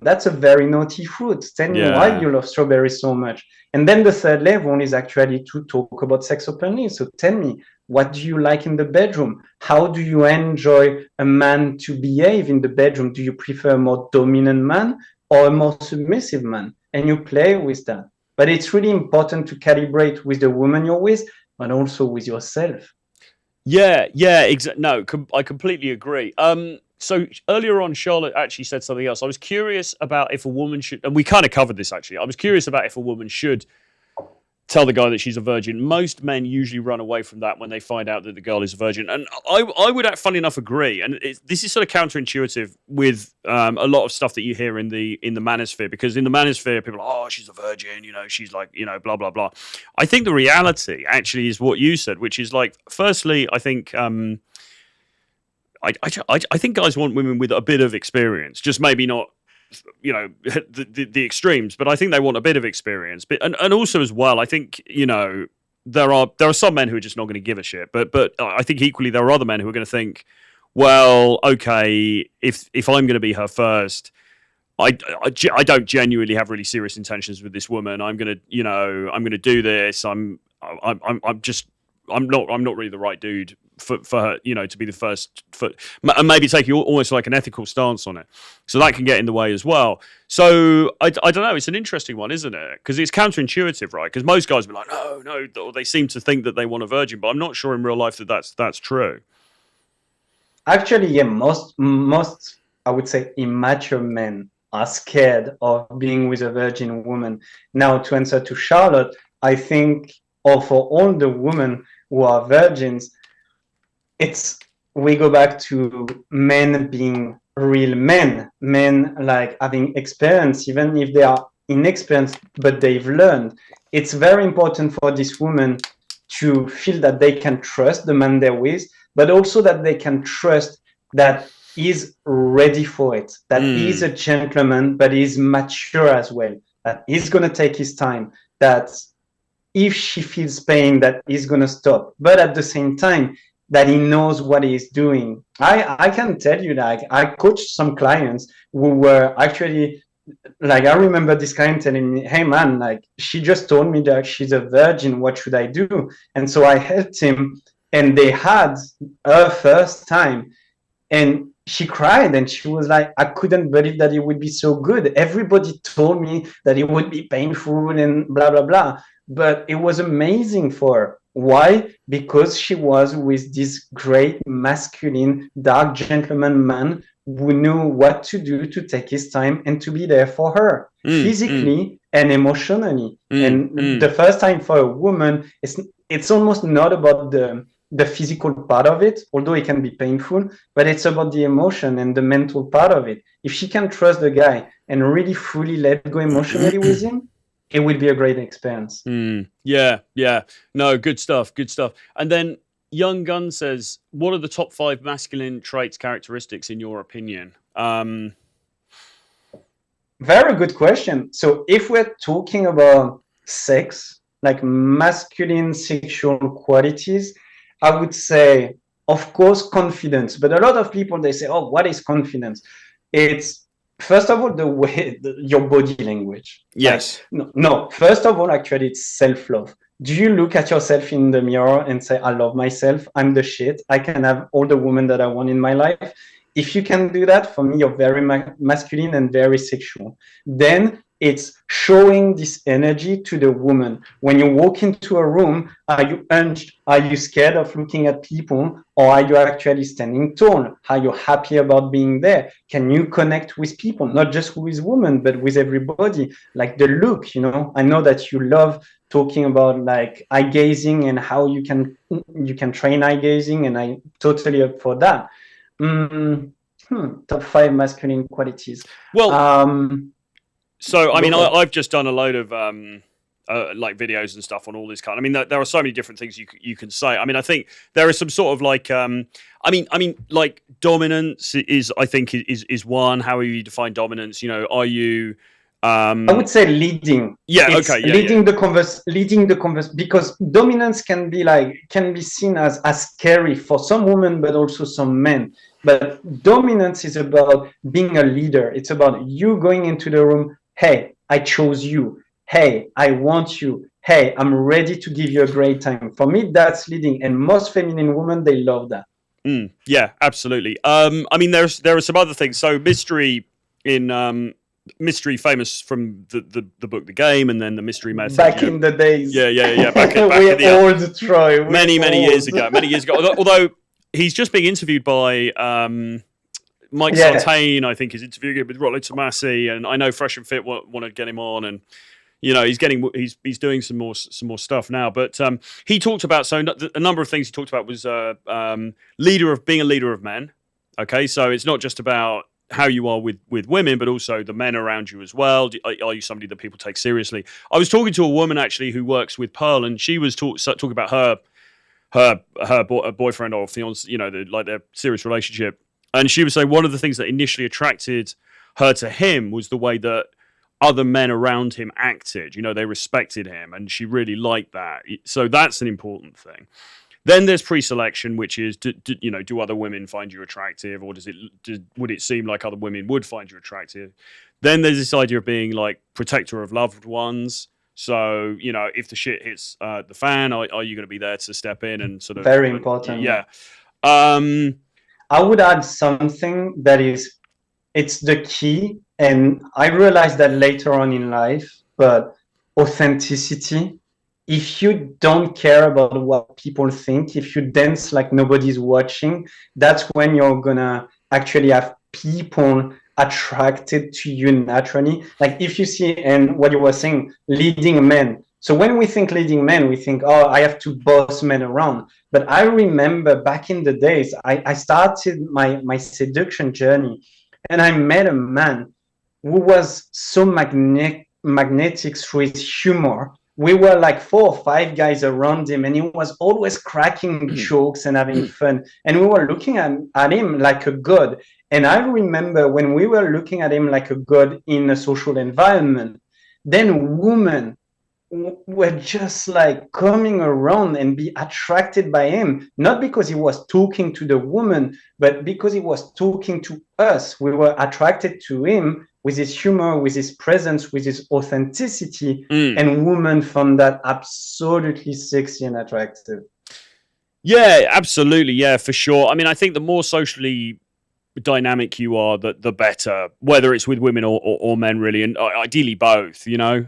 That's a very naughty fruit. Tell me why you love strawberries so much. And then the third level is actually to talk about sex openly. So tell me, what do you like in the bedroom? How do you enjoy a man to behave in the bedroom? Do you prefer a more dominant man or a more submissive man? And you play with that. But it's really important to calibrate with the woman you're with, but also with yourself. Yeah, exactly. No, I completely agree. So earlier on, Charlotte actually said something else. I was curious about if a woman should, and we kind of covered this actually. I was curious about if a woman should tell the guy that she's a virgin. Most men usually run away from that when they find out that the girl is a virgin. And I would, funny enough, agree. And this is sort of counterintuitive with a lot of stuff that you hear in the manosphere, because in the manosphere, people are, oh, she's a virgin, you know, she's like, you know, blah, blah, blah. I think the reality actually is what you said, which is like, firstly, I think... I think guys want women with a bit of experience, just maybe not you know, the extremes, but I think they want a bit of experience. But and also as well, I think, you know, there are some men who are just not going to give a shit. But I think equally there are other men who are going to think, well, okay, if I'm going to be her first, I don't genuinely have really serious intentions with this woman. I'm going to do this. I'm not really the right dude for her, you know, to be the first and maybe taking almost like an ethical stance on it. So that can get in the way as well. So I don't know. It's an interesting one, isn't it? Because it's counterintuitive, right? Because most guys will be like, no, or they seem to think that they want a virgin, but I'm not sure in real life that's true. Actually, yeah, most I would say immature men are scared of being with a virgin woman. Now, to answer to Charlotte, I think, or for all the women who are virgins, we go back to men being real men like having experience, even if they are inexperienced, but they've learned. It's very important for this woman to feel that they can trust the man they're with, but also that they can trust that he's ready for it, that he's a gentleman, but he's mature as well, that he's going to take his time, that if she feels pain, that he's going to stop, but at the same time, that he knows what he's doing. I can tell you that I coached some clients who were actually, like, I remember this client telling me, hey man, like, she just told me that she's a virgin, what should I do? And so I helped him, and they had her first time, and she cried, and she was like, I couldn't believe that it would be so good. Everybody told me that it would be painful and blah, blah, blah. But it was amazing for her. Why? Because she was with this great masculine, dark gentleman man who knew what to do to take his time and to be there for her physically and emotionally. And the first time for a woman, it's almost not about the physical part of it, although it can be painful, but it's about the emotion and the mental part of it. If she can trust the guy and really fully let go emotionally with him, it will be a great experience. Yeah. No, good stuff. And then Young Gun says, what are the top 5 masculine traits, characteristics in your opinion? Very good question. So if we're talking about sex, like masculine sexual qualities, I would say, of course, confidence. But a lot of people, they say, oh, what is confidence? It's, first of all, the way, your body language. Yes. Like, no, first of all, actually, it's self-love. Do you look at yourself in the mirror and say, I love myself, I'm the shit, I can have all the women that I want in my life? If you can do that, for me, you're very masculine and very sexual. Then it's showing this energy to the woman. When you walk into a room, are you hunched? Are you scared of looking at people? Or are you actually standing tall? Are you happy about being there? Can you connect with people? Not just with women, but with everybody. Like the look, you know, I know that you love talking about like eye gazing and how you can train eye gazing, and I'm totally up for that. Top 5 masculine qualities. Well, so I mean, I've just done a load of like videos and stuff on all this kind. I mean, there are so many different things you can say. I mean, I think there is some sort of like, I mean, like dominance is, I think, is one. How you define dominance? You know, are you? I would say leading. Yeah. Okay. Yeah, leading the converse, because dominance can be seen as scary for some women, but also some men. But dominance is about being a leader. It's about you going into the room. Hey, I chose you. Hey, I want you. Hey, I'm ready to give you a great time. For me, that's leading, and most feminine women, they love that. Yeah, absolutely. I mean, there are some other things. So Mystery Mystery, famous from the book The Game, and then the Mystery Method. Back in the days. Yeah. Back in the old Troy. Many years ago. Although he's just being interviewed by Mike Sartain, I think, is interviewing him with Rollo Tomassi, and I know Fresh and Fit want to get him on, and you know he's doing some more stuff now. But he talked about, so a number of things he talked about was being a leader of men. Okay, so it's not just about how you are with women, but also the men around you as well. Are you somebody that people take seriously? I was talking to a woman actually who works with Pearl, and she was talking about her boyfriend or fiance, you know, like their serious relationship. And she was saying one of the things that initially attracted her to him was the way that other men around him acted. You know, they respected him, and she really liked that. So that's an important thing. Then there's pre-selection, which is, do other women find you attractive, or would it seem like other women would find you attractive? Then there's this idea of being like protector of loved ones. So, you know, if the shit hits the fan, are you going to be there to step in and sort of... Very important. Yeah. I would add something that it's the key. And I realized that later on in life, but authenticity. If you don't care about what people think, if you dance like nobody's watching, that's when you're gonna actually have people attracted to you naturally. Like if you see, and what you were saying, leading men. So when we think leading men, we think, oh, I have to boss men around. But I remember back in the days, I started my seduction journey, and I met a man who was so magnetic through his humor. We were like 4 or 5 guys around him, and he was always cracking jokes and having fun. And we were looking at him like a god. And I remember when we were looking at him like a god in a social environment, then women were just like coming around and be attracted by him, not because he was talking to the woman, but because he was talking to us. We were attracted to him with his humor, with his presence, with his authenticity, and women found that absolutely sexy and attractive. Yeah, absolutely. Yeah, for sure. I mean, I think the more socially dynamic you are, the better, whether it's with women or men, really, and ideally both, you know.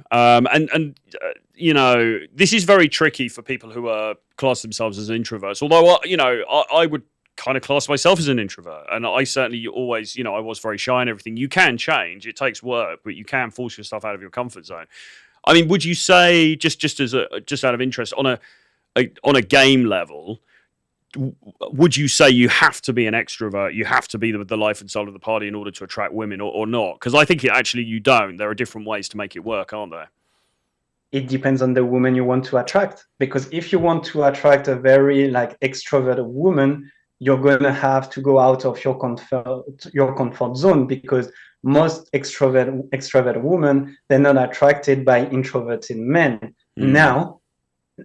You know, this is very tricky for people who class themselves as introverts, although, you know, I would kind of class myself as an introvert, and I certainly always, you know, I was very shy and everything. You can change, it takes work, but you can force yourself out of your comfort zone. I mean, would you say, just out of interest, on a game level, would you say you have to be an extrovert, you have to be the life and soul of the party in order to attract women, or not? Because I think actually you don't. There are different ways to make it work, aren't there? It depends on the woman you want to attract, because if you want to attract a very like extroverted woman, you're going to have to go out of your comfort zone, because most extrovert women, they're not attracted by introverted men. Now,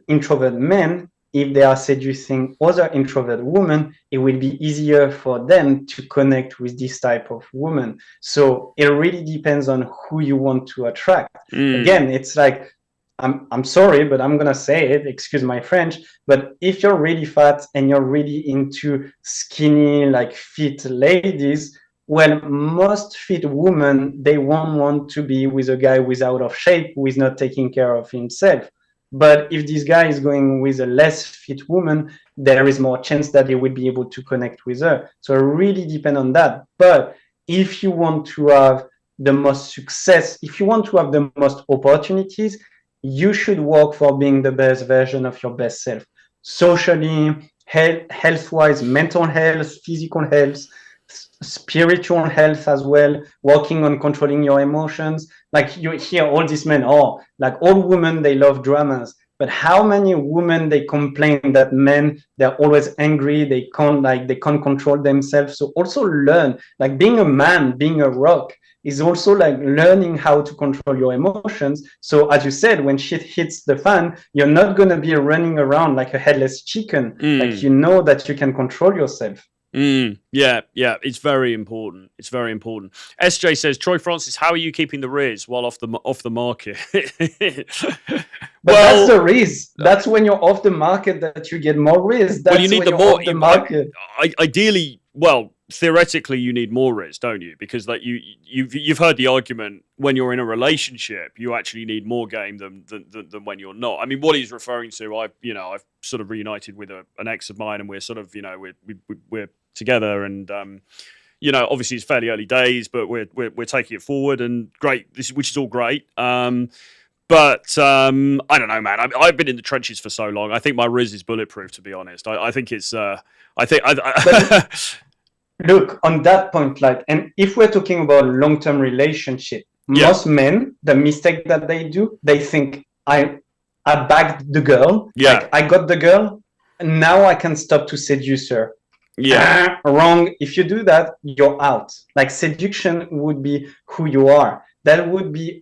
introvert men, if they are seducing other introvert women, it will be easier for them to connect with this type of woman. So it really depends on who you want to attract. Again, it's like, I'm sorry, but I'm gonna say it, excuse my French, but if you're really fat and you're really into skinny, like fit ladies, well, most fit women, they won't want to be with a guy who's out of shape, who is not taking care of himself. But if this guy is going with a less fit woman, there is more chance that he will be able to connect with her. So it really depends on that. But if you want to have the most success, if you want to have the most opportunities, you should work for being the best version of your best self. Socially, health-wise, mental health, physical health, spiritual health as well, working on controlling your emotions. Like you hear all these men, like all women, they love dramas. But how many women, they complain that men, they're always angry, they can't control themselves. So also learn, like being a man, being a rock, is also like learning how to control your emotions. So as you said, when shit hits the fan, you're not going to be running around like a headless chicken. Like, you know that you can control yourself. Yeah, it's very important. It's very important. SJ says, Troy Francis, how are you keeping the Riz while off the market? But that's the Riz. That's when you're off the market that you get more Riz. That's well, you need when you're off the market. Ideally, well, theoretically, you need more Riz, don't you? Because like you've heard the argument, when you're in a relationship, you actually need more game than when you're not. I mean, what he's referring to, I've sort of reunited with an ex of mine, and we're sort of, we're together, and obviously it's fairly early days, but we're taking it forward, and great, which is all great. But I don't know, man. I've been in the trenches for so long. I think my Riz is bulletproof, to be honest. I think it's. Look, on that point, like, and if we're talking about long-term relationship, most men, the mistake that they do, they think I bagged the girl. Yeah. Like, I got the girl, and now I can stop to seduce her. Yeah. Wrong. If you do that, you're out. Like seduction would be who you are. That would be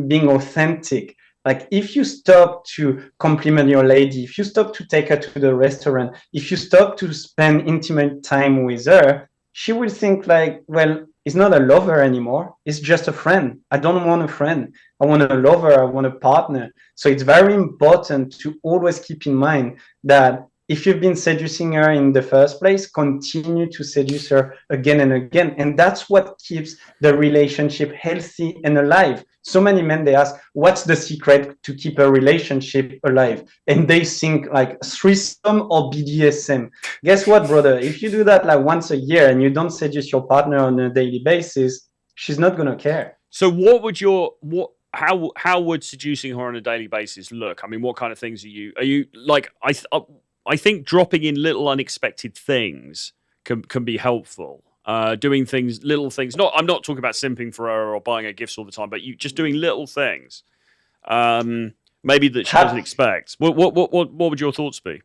being authentic. Like if you stop to compliment your lady, if you stop to take her to the restaurant, if you stop to spend intimate time with her, she will think like, well, it's not a lover anymore. It's just a friend. I don't want a friend. I want a lover. I want a partner. So it's very important to always keep in mind that if you've been seducing her in the first place, continue to seduce her again and again. And that's what keeps the relationship healthy and alive. So many men, they ask, what's the secret to keep a relationship alive? And they think like threesome or BDSM. Guess what, brother? If you do that like once a year and you don't seduce your partner on a daily basis, she's not going to care. So what would how would seducing her on a daily basis look? I mean, what kind of things are you like, I think dropping in little unexpected things can be helpful. Doing little things. I'm not talking about simping for her or buying her gifts all the time, but you just doing little things, maybe that she doesn't expect. What would your thoughts be?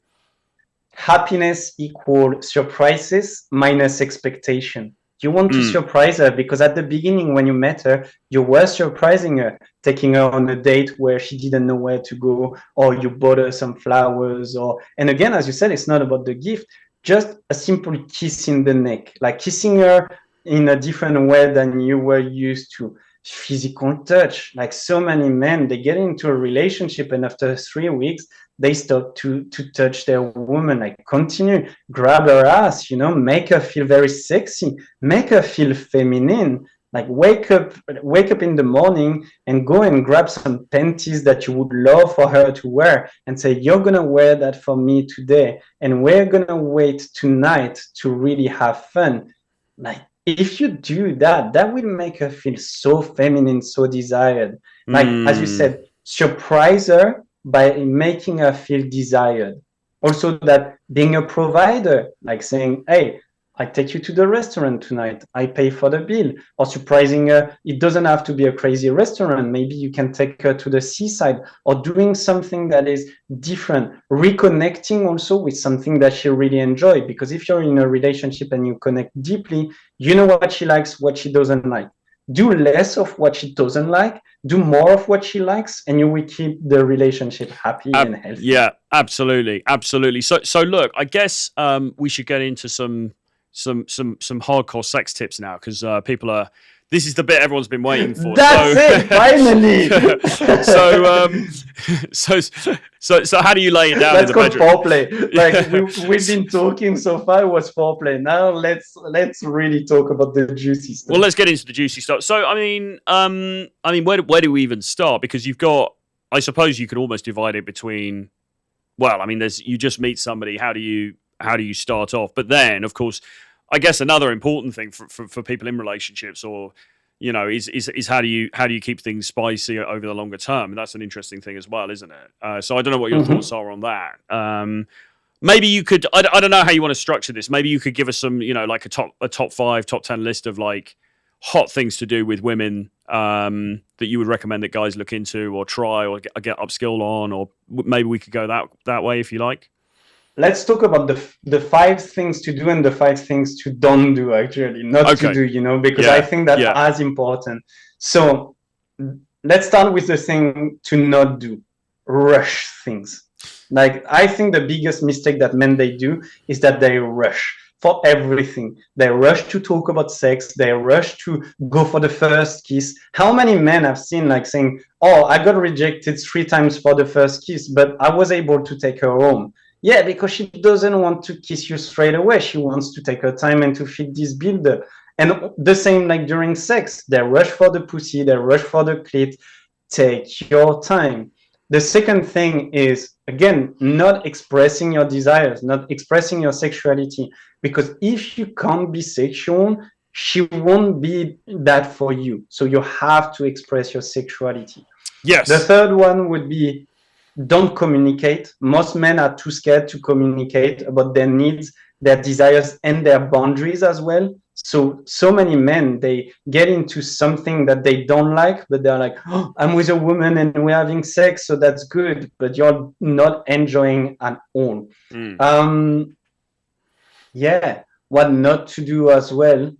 Happiness equals surprises minus expectation. You want to surprise her because at the beginning when you met her, you were surprising her, taking her on a date where she didn't know where to go, or you bought her some flowers, and again, as you said, it's not about the gift, just a simple kiss in the neck, like kissing her in a different way than you were used to. Physical touch, like so many men, they get into a relationship and after 3 weeks, they start to touch their woman, like continue, grab her ass, make her feel very sexy, make her feel feminine, like wake up in the morning and go and grab some panties that you would love for her to wear and say, you're gonna wear that for me today and we're gonna wait tonight to really have fun. Like if you do that, that will make her feel so feminine, so desired. Like as you said, surprise her by making her feel desired. Also that being a provider, like saying, hey, I take you to the restaurant tonight, I pay for the bill, or surprising her. It doesn't have to be a crazy restaurant. Maybe you can take her to the seaside, or doing something that is different, reconnecting also with something that she really enjoys. Because if you're in a relationship and you connect deeply, you know what she likes, what she doesn't like. Do less of what she doesn't like, do more of what she likes, and you will keep the relationship happy and healthy. Yeah, absolutely. So look, I guess we should get into some hardcore sex tips now, because people are. This is the bit everyone's been waiting for. That's it, finally. So how do you lay it down? That's in the called bedroom? foreplay. Like we've been talking so far, it was foreplay. Now let's really talk about the juicy stuff. Well, let's get into the juicy stuff. So I mean, where do we even start? Because you've got, I suppose you could almost divide it between. Well, I mean, you just meet somebody. How do you start off? But then, of course, I guess another important thing for people in relationships, or is how do you keep things spicy over the longer term? And that's an interesting thing as well, isn't it? So I don't know what your thoughts are on that. Maybe you could. I don't know how you want to structure this. Maybe you could give us some, like a top 5, top 10 list of like hot things to do with women that you would recommend that guys look into or try or get upskilled on, or maybe we could go that way if you like. Let's talk about the 5 things to do and the 5 things to don't do, actually, not to do, because I think that's as important. So let's start with the thing to not do. Rush things. Like, I think the biggest mistake that men, they do is that they rush for everything. They rush to talk about sex. They rush to go for the first kiss. How many men I've seen like saying, oh, I got rejected 3 times for the first kiss, but I was able to take her home. Yeah, because she doesn't want to kiss you straight away. She wants to take her time and to fit this builder. And the same like during sex. They rush for the pussy. They rush for the clit. Take your time. The second thing is, again, not expressing your desires, not expressing your sexuality. Because if you can't be sexual, she won't be that for you. So you have to express your sexuality. Yes. The third one would be, don't communicate. Most men are too scared to communicate about their needs, their desires, and their boundaries as well. So many men, they get into something that they don't like, but they're like, oh, I'm with a woman and we're having sex, so that's good, but you're not enjoying at all. Yeah. what not to do as well.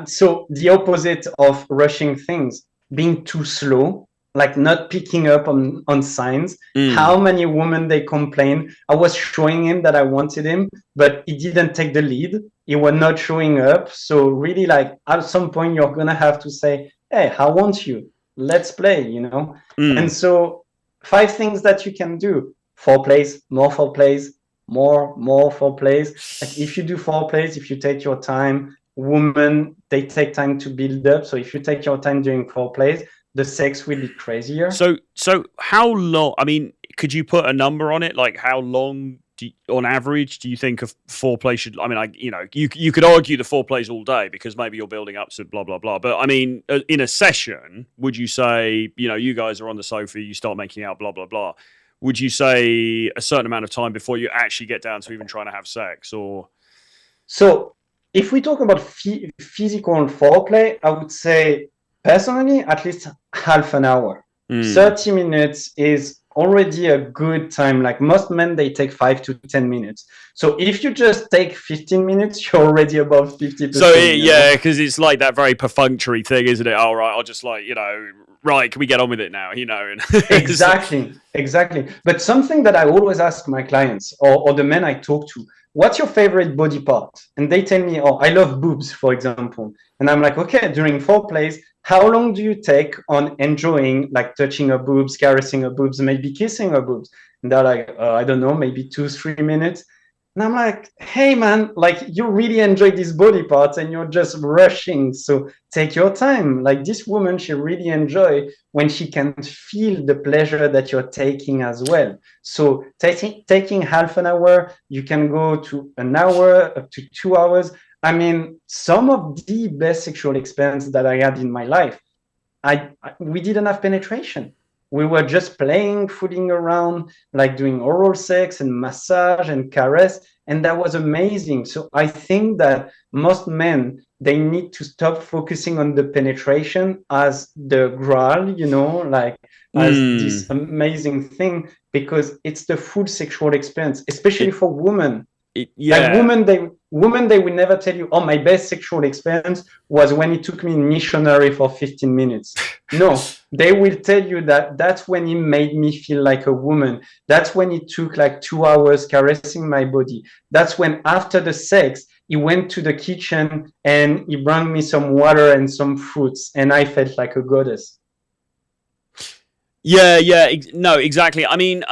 So the opposite of rushing things, being too slow, like not picking up on signs. How many women they complain? I was showing him that I wanted him, but he didn't take the lead. He was not showing up. So really, like at some point, you're gonna have to say, "Hey, I want you. Let's play," you know. And so 5 things that you can do: foreplays, more foreplays, more foreplays. Like if you do foreplays, if you take your time, women, they take time to build up. So if you take your time during foreplays, the sex will be crazier. So how long? I mean, could you put a number on it? Like how long, on average, do you think a foreplay should? I mean, you could argue the foreplays all day because maybe you're building up to blah blah blah. But I mean, in a session, would you say, you guys are on the sofa, you start making out, blah blah blah? Would you say a certain amount of time before you actually get down to even trying to have sex, or? So if we talk about physical foreplay, I would say personally at least half an hour. 30 minutes is already a good time. Like most men, they take 5 to 10 minutes. So if you just take 15 minutes, you're already above 50%. So yeah, because it's like that very perfunctory thing, isn't it? All right, I'll just like, right, can we get on with it now? And exactly. But something that I always ask my clients or the men I talk to, what's your favorite body part? And they tell me, oh, I love boobs, for example. And I'm like, okay, during foreplays, how long do you take on enjoying, like touching her boobs, caressing her boobs, maybe kissing her boobs? And they're like, I don't know, maybe 2-3 minutes. And I'm like, hey, man, like you really enjoy these body parts and you're just rushing. So take your time. Like this woman, she really enjoy when she can feel the pleasure that you're taking as well. So taking half an hour, you can go to an hour, up to 2 hours. I mean, some of the best sexual experience that I had in my life, we didn't have penetration. We were just playing, fooling around, like doing oral sex and massage and caress. And that was amazing. So I think that most men, they need to stop focusing on the penetration as the graal, as this amazing thing, because it's the full sexual experience, especially for women. Like women, they will never tell you, oh, my best sexual experience was when he took me missionary for 15 minutes. No, they will tell you that that's when he made me feel like a woman. That's when he took like 2 hours caressing my body. That's when after the sex, he went to the kitchen and he brought me some water and some fruits. And I felt like a goddess. Yeah. No, exactly. I mean,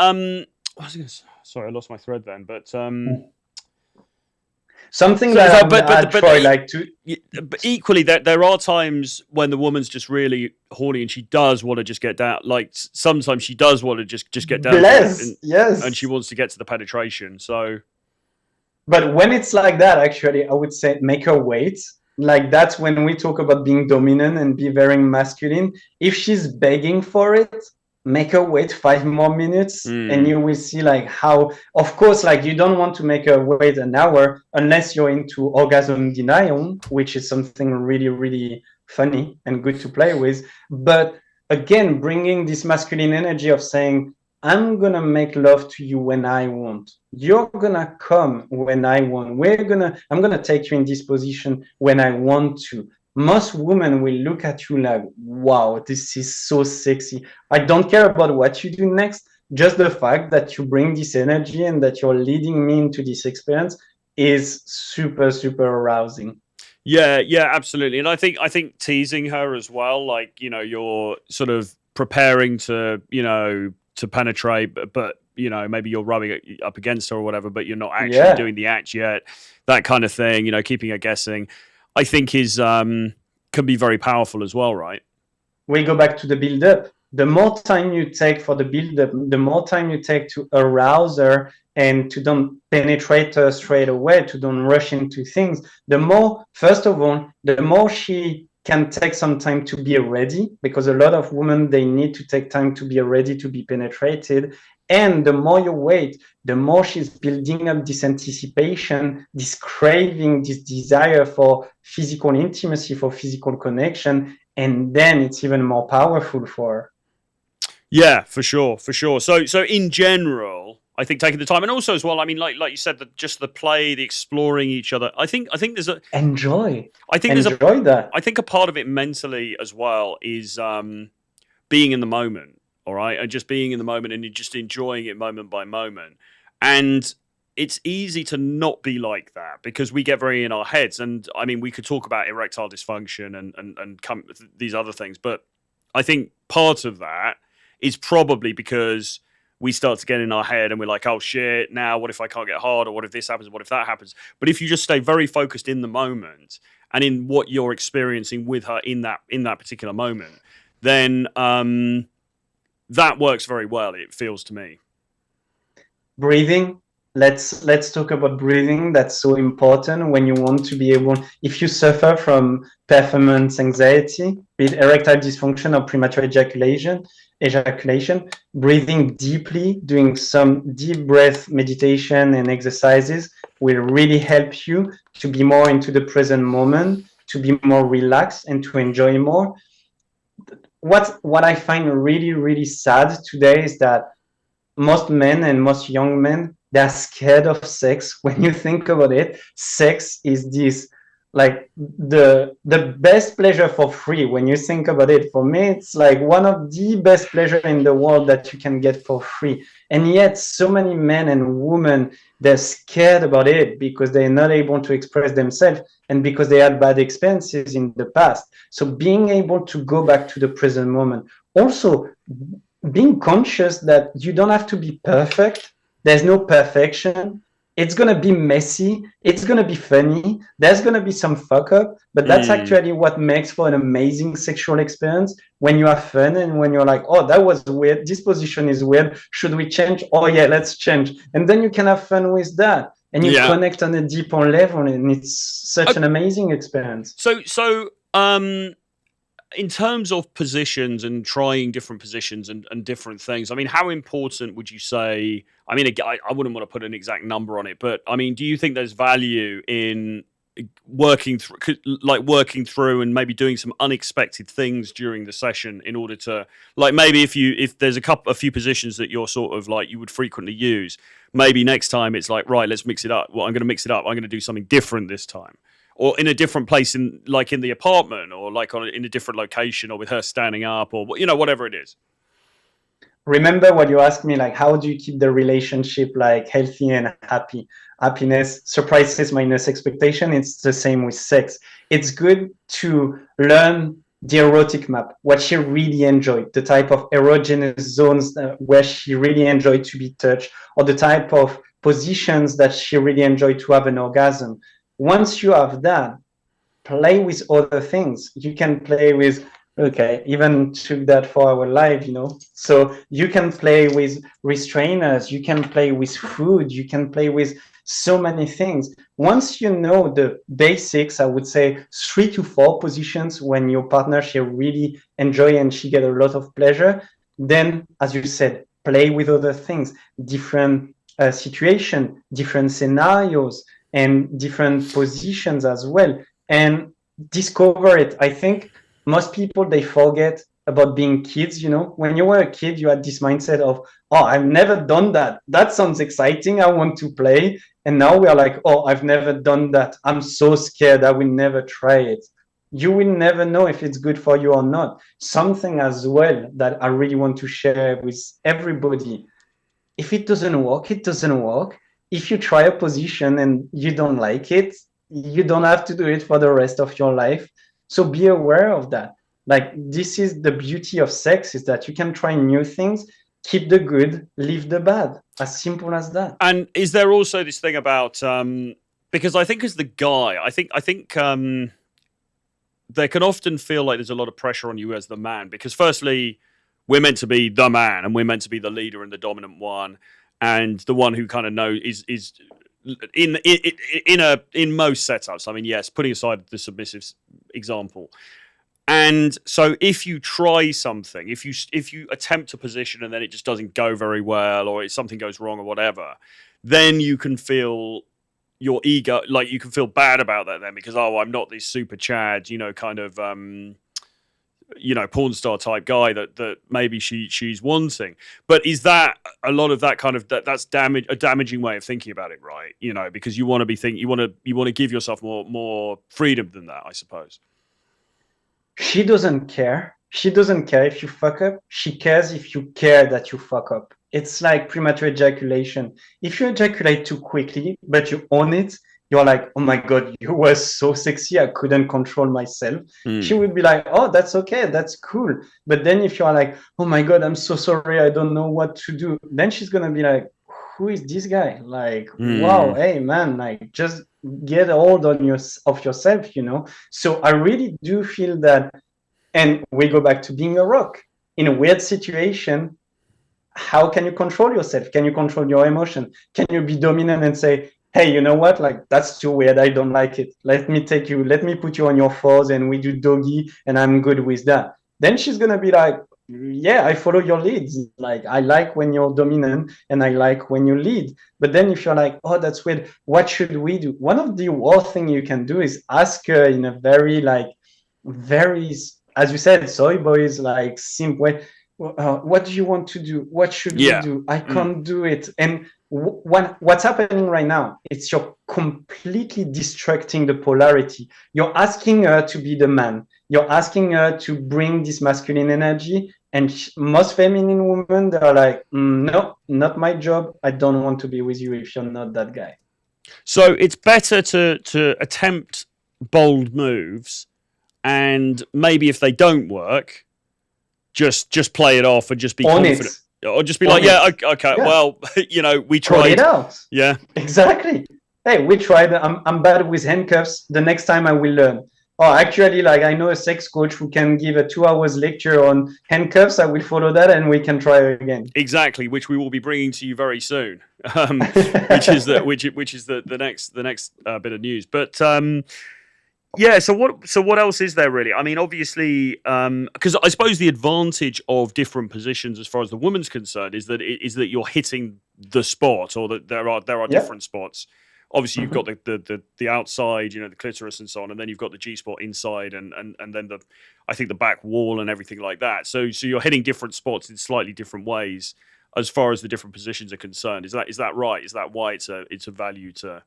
sorry, I lost my thread then, but something that I'd try like to. But equally, there are times when the woman's just really horny and she does want to just get down. Like sometimes she does want to just get down. Yes. And she wants to get to the penetration. So. But when it's like that, actually, I would say make her wait. Like that's when we talk about being dominant and be very masculine. If she's begging for it, make her wait 5 more minutes and you will see like how, of course, like you don't want to make her wait an hour unless you're into orgasm denial, which is something really, really funny and good to play with. But again, bringing this masculine energy of saying, I'm going to make love to you when I want. You're going to come when I want. I'm going to take you in this position when I want to. Most women will look at you like, wow, this is so sexy. I don't care about what you do next. Just the fact that you bring this energy and that you're leading me into this experience is super, super arousing. Yeah, absolutely. And I think teasing her as well, like, you're sort of preparing to, to penetrate, but maybe you're rubbing it up against her or whatever, but you're not actually doing the act yet. That kind of thing, keeping her guessing, I think is can be very powerful as well, right? We go back to the build-up. The more time you take for the build-up, the more time you take to arouse her and to don't penetrate her straight away, to don't rush into things, the more, first of all, the more she can take some time to be ready, because a lot of women, they need to take time to be ready to be penetrated. And the more you wait, the more she's building up this anticipation, this craving, this desire for physical intimacy, for physical connection. And then it's even more powerful for her. Yeah, for sure. So in general, I think taking the time, and also as well, I mean, like you said, just the play, the exploring each other. I think there's a Enjoy. I think there's a Enjoy that. I think a part of it mentally as well is being in the moment, all right, and just being in the moment and just enjoying it moment by moment. And it's easy to not be like that because we get very in our heads. And I mean, we could talk about erectile dysfunction and these other things, but I think part of that is probably because we start to get in our head and we're like, oh shit, now what if I can't get hard, or what if this happens, what if that happens? But if you just stay very focused in the moment and in what you're experiencing with her in that particular moment, then that works very well, it feels to me. Breathing. Let's talk about breathing. That's so important when you want to be able, if you suffer from performance anxiety, be it erectile dysfunction or premature ejaculation, breathing deeply, doing some deep breath meditation and exercises will really help you to be more into the present moment, to be more relaxed and to enjoy more. What I find really, really sad today is that most men and most young men, they're scared of sex. When you think about it, sex is this like the best pleasure for free. When you think about it, for me, it's like one of the best pleasure in the world that you can get for free. And yet so many men and women, they're scared about it because they're not able to express themselves and because they had bad experiences in the past. So being able to go back to the present moment, also being conscious that you don't have to be perfect. There's no perfection. It's going to be messy. It's going to be funny. There's going to be some fuck up, but that's actually what makes for an amazing sexual experience when you have fun and when you're like, oh, that was weird. This position is weird. Should we change? Oh yeah, let's change. And then you can have fun with that and you connect on a deeper level, and it's such an amazing experience. So, in terms of positions and trying different positions and different things, I mean, how important would you say? I mean, I wouldn't want to put an exact number on it, but I mean, do you think there's value in working through and maybe doing some unexpected things during the session in order to, like, maybe if there's a few positions that you're sort of like you would frequently use, maybe next time it's like, right, let's mix it up. Well, I'm going to mix it up. I'm going to do something different this time. Or in a different place, in the apartment, or like in a different location, or with her standing up, or whatever it is. Remember what you asked me, like, how do you keep the relationship like healthy and happy? Happiness, surprises minus expectation. It's the same with sex. It's good to learn the erotic map, what she really enjoyed, the type of erogenous zones where she really enjoyed to be touched, or the type of positions that she really enjoyed to have an orgasm. Once you have that, play with other things. You can play with, okay, even took that for our live, So you can play with restrainers, you can play with food, you can play with so many things. Once you know the basics, I would say 3 to 4 positions when your partner, she really enjoy and she get a lot of pleasure. Then, as you said, play with other things, different situation, different scenarios, and different positions as well, and discover it. I think most people, they forget about being kids. When you were a kid, you had this mindset of, oh, I've never done that, that sounds exciting, I want to play. And now we are like, oh, I've never done that, I'm so scared, I will never try it. You will never know if it's good for you or not. Something as well that I really want to share with everybody: if it doesn't work, it doesn't work. If you try a position and you don't like it, you don't have to do it for the rest of your life. So be aware of that. Like, this is the beauty of sex, is that you can try new things, keep the good, leave the bad. As simple as that. And is there also this thing about because I think as the guy, I think there can often feel like there's a lot of pressure on you as the man, because firstly, we're meant to be the man and we're meant to be the leader and the dominant one, and the one who kind of knows is in most setups. I mean, yes, putting aside the submissive example. And so if you try something, if you attempt a position and then it just doesn't go very well, or something goes wrong or whatever, then you can feel your ego, like you can feel bad about that then, because, oh, I'm not this super Chad, kind of porn star type guy that maybe she's wanting. But is that a lot of that kind of that's a damaging way of thinking about it, right? Because you want to you want to give yourself more freedom than that, I suppose. She doesn't care. She doesn't care if you fuck up. She cares if you care that you fuck up. It's like premature ejaculation. If you ejaculate too quickly, but you own it, you're like, oh my God, you were so sexy, I couldn't control myself. She would be like, oh, that's okay, that's cool. But then if you're like, oh my God, I'm so sorry, I don't know what to do, then she's going to be like, who is this guy? Like, wow, hey, man, like, just get a hold of yourself, So I really do feel that, and we go back to being a rock. In a weird situation, how can you control yourself? Can you control your emotion? Can you be dominant and say, hey, you know what? Like, that's too weird. I don't like it. Let me put you on your fours and we do doggy and I'm good with that. Then she's going to be like, yeah, I follow your leads. Like, I like when you're dominant and I like when you lead. But then if you're like, oh, that's weird, what should we do? One of the worst things you can do is ask her in a very, as you said, soy boys, like, simple way. What do you want to do? What should we do? I can't do it. And what's happening right now? It's you're completely distracting the polarity. You're asking her to be the man. You're asking her to bring this masculine energy. And most feminine women, they're like, no, not my job. I don't want to be with you if you're not that guy. So it's better to attempt bold moves, and maybe if they don't work, just play it off and just be confident. Or just be like, okay, well, we tried. Put it out. Yeah. Exactly. Hey, we tried. I'm bad with handcuffs. The next time I will learn. Oh, actually, like, I know a sex coach who can give a 2 hours lecture on handcuffs. I will follow that and we can try again. Exactly, which we will be bringing to you very soon, which is the next bit of news. But yeah, so what else is there really? I mean, obviously, because I suppose the advantage of different positions as far as the woman's concerned is that you're hitting the spot, or that there are different spots. Obviously, you've got the outside, the clitoris and so on, and then you've got the G spot inside, and then I think the back wall and everything like that. So you're hitting different spots in slightly different ways as far as the different positions are concerned. Is that right? Is that why it's a value to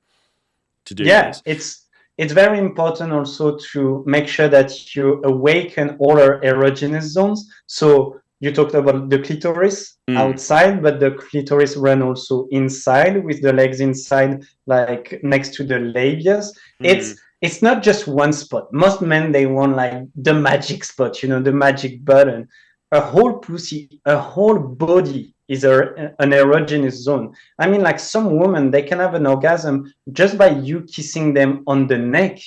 do? Yeah, this? It's very important also to make sure that you awaken all our erogenous zones. So you talked about the clitoris outside, but the clitoris run also inside with the legs inside, like next to the labias. It's not just one spot. Most men, they want like the magic spot, the magic button. A whole pussy, a whole body is an erogenous zone. I mean, like, some women, they can have an orgasm just by you kissing them on the neck,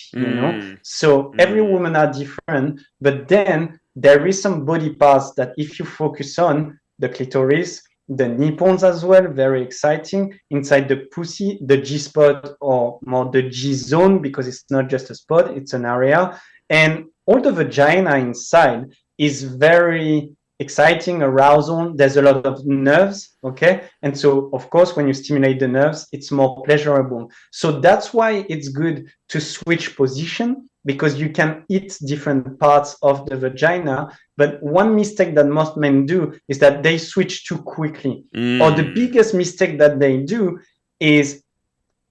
So every woman are different, but then there is some body parts that if you focus on, the clitoris, the nipples as well, very exciting. Inside the pussy, the G spot, or more the G zone, because it's not just a spot, it's an area. And all the vagina inside is very exciting, arousal. There's a lot of nerves, okay? And so, of course, when you stimulate the nerves, it's more pleasurable. So that's why it's good to switch position, because you can hit different parts of the vagina. But one mistake that most men do is that they switch too quickly. Or the biggest mistake that they do is,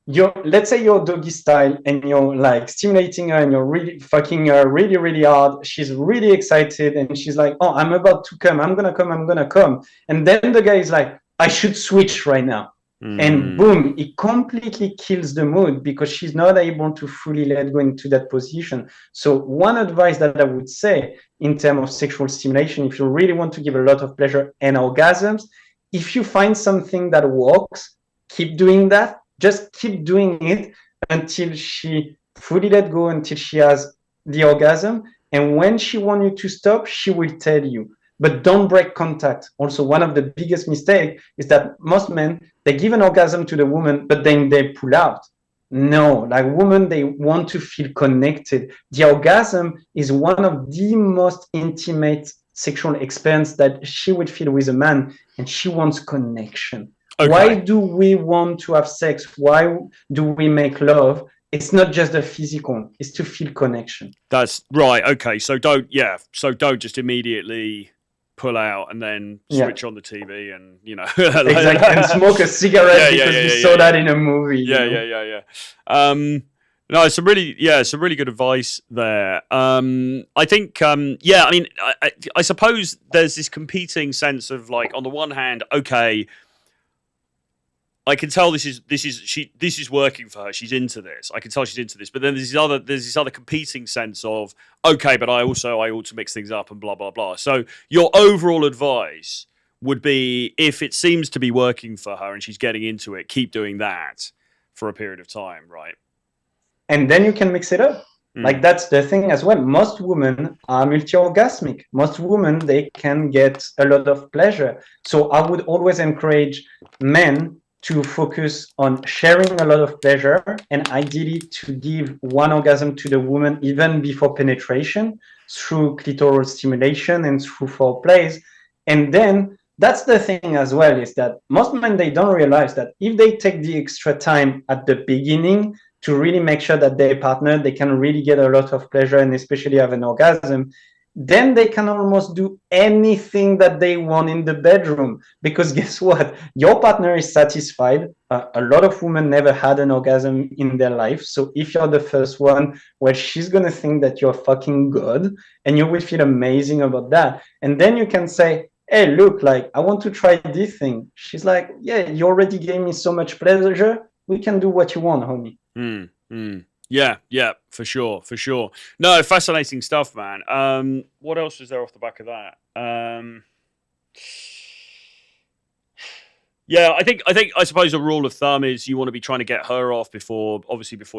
let's say you're doggy style and you're like stimulating her and you're really fucking her really, really hard. She's really excited and she's like, oh, I'm about to come. I'm going to come. And then the guy is like, I should switch right now. And boom, it completely kills the mood, because she's not able to fully let go into that position. So one advice that I would say in terms of sexual stimulation, if you really want to give a lot of pleasure and orgasms, if you find something that works, keep doing that. Just keep doing it until she fully let go, until she has the orgasm. And when she wants you to stop, she will tell you. But don't break contact. Also, one of the biggest mistakes is that most men, they give an orgasm to the woman, but then they pull out. No, like, women, they want to feel connected. The orgasm is one of the most intimate sexual experience that she would feel with a man, and she wants connection. Okay. Why do we want to have sex? Why do we make love? it's not just the physical, it's to feel connection. That's right. Okay. So don't just immediately pull out and then switch on the TV and, you know, exactly, and smoke a cigarette because you saw that in a movie. Yeah. No, some really good advice there. I think, I mean, I suppose there's this competing sense of like, on the one hand, okay, I can tell this is working for her. She's into this. I can tell she's into this. But then there's this other competing sense of, okay, but I ought to mix things up and blah blah blah. So your overall advice would be, if it seems to be working for her and she's getting into it, keep doing that for a period of time, right? And then you can mix it up. Like, that's the thing as well. Most women are multi-orgasmic. Most women, they can get a lot of pleasure. So I would always encourage men to focus on sharing a lot of pleasure, and ideally to give one orgasm to the woman even before penetration through clitoral stimulation and through foreplays. And then that's the thing as well, is that most men, they don't realize that if they take the extra time at the beginning to really make sure that their partner, they can really get a lot of pleasure and especially have an orgasm, then they can almost do anything that they want in the bedroom. Because guess what? Your partner is satisfied. A lot of women never had an orgasm in their life. So if you're the first one, well, she's going to think that you're fucking good and you will feel amazing about that. And then you can say, hey, look, like, I want to try this thing. She's like, yeah, you already gave me so much pleasure. We can do what you want, homie. Yeah, for sure. No, fascinating stuff, man. What else was there off the back of that? I suppose a rule of thumb is you want to be trying to get her off before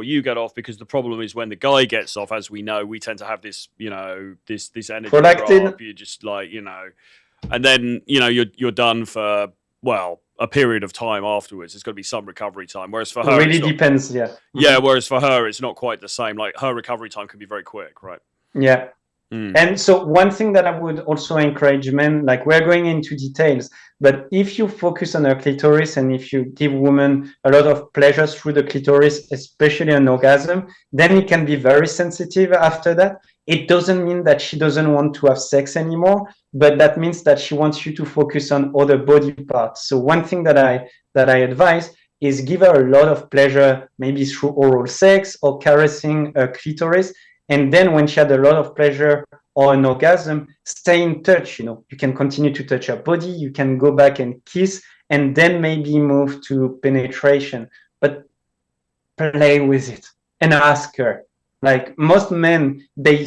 you get off, because the problem is when the guy gets off, as we know, we tend to have this, you know, this energy drop. You're just like, you know, and then, you know, you're done for, well, a period of time afterwards. There's got to be some recovery time. Whereas for her, it really depends. Yeah. Whereas for her, it's not quite the same. Like, her recovery time can be very quick, right? Yeah. And so one thing that I would also encourage men, like, we're going into details, but if you focus on her clitoris and if you give women a lot of pleasure through the clitoris, especially an orgasm, then it can be very sensitive after that. It doesn't mean that she doesn't want to have sex anymore, but that means that she wants you to focus on other body parts. So one thing that I advise is give her a lot of pleasure, maybe through oral sex or caressing her clitoris. And then when she had a lot of pleasure or an orgasm, stay in touch. You know, you can continue to touch her body, you can go back and kiss, and then maybe move to penetration. But play with it and ask her. Like, most men, they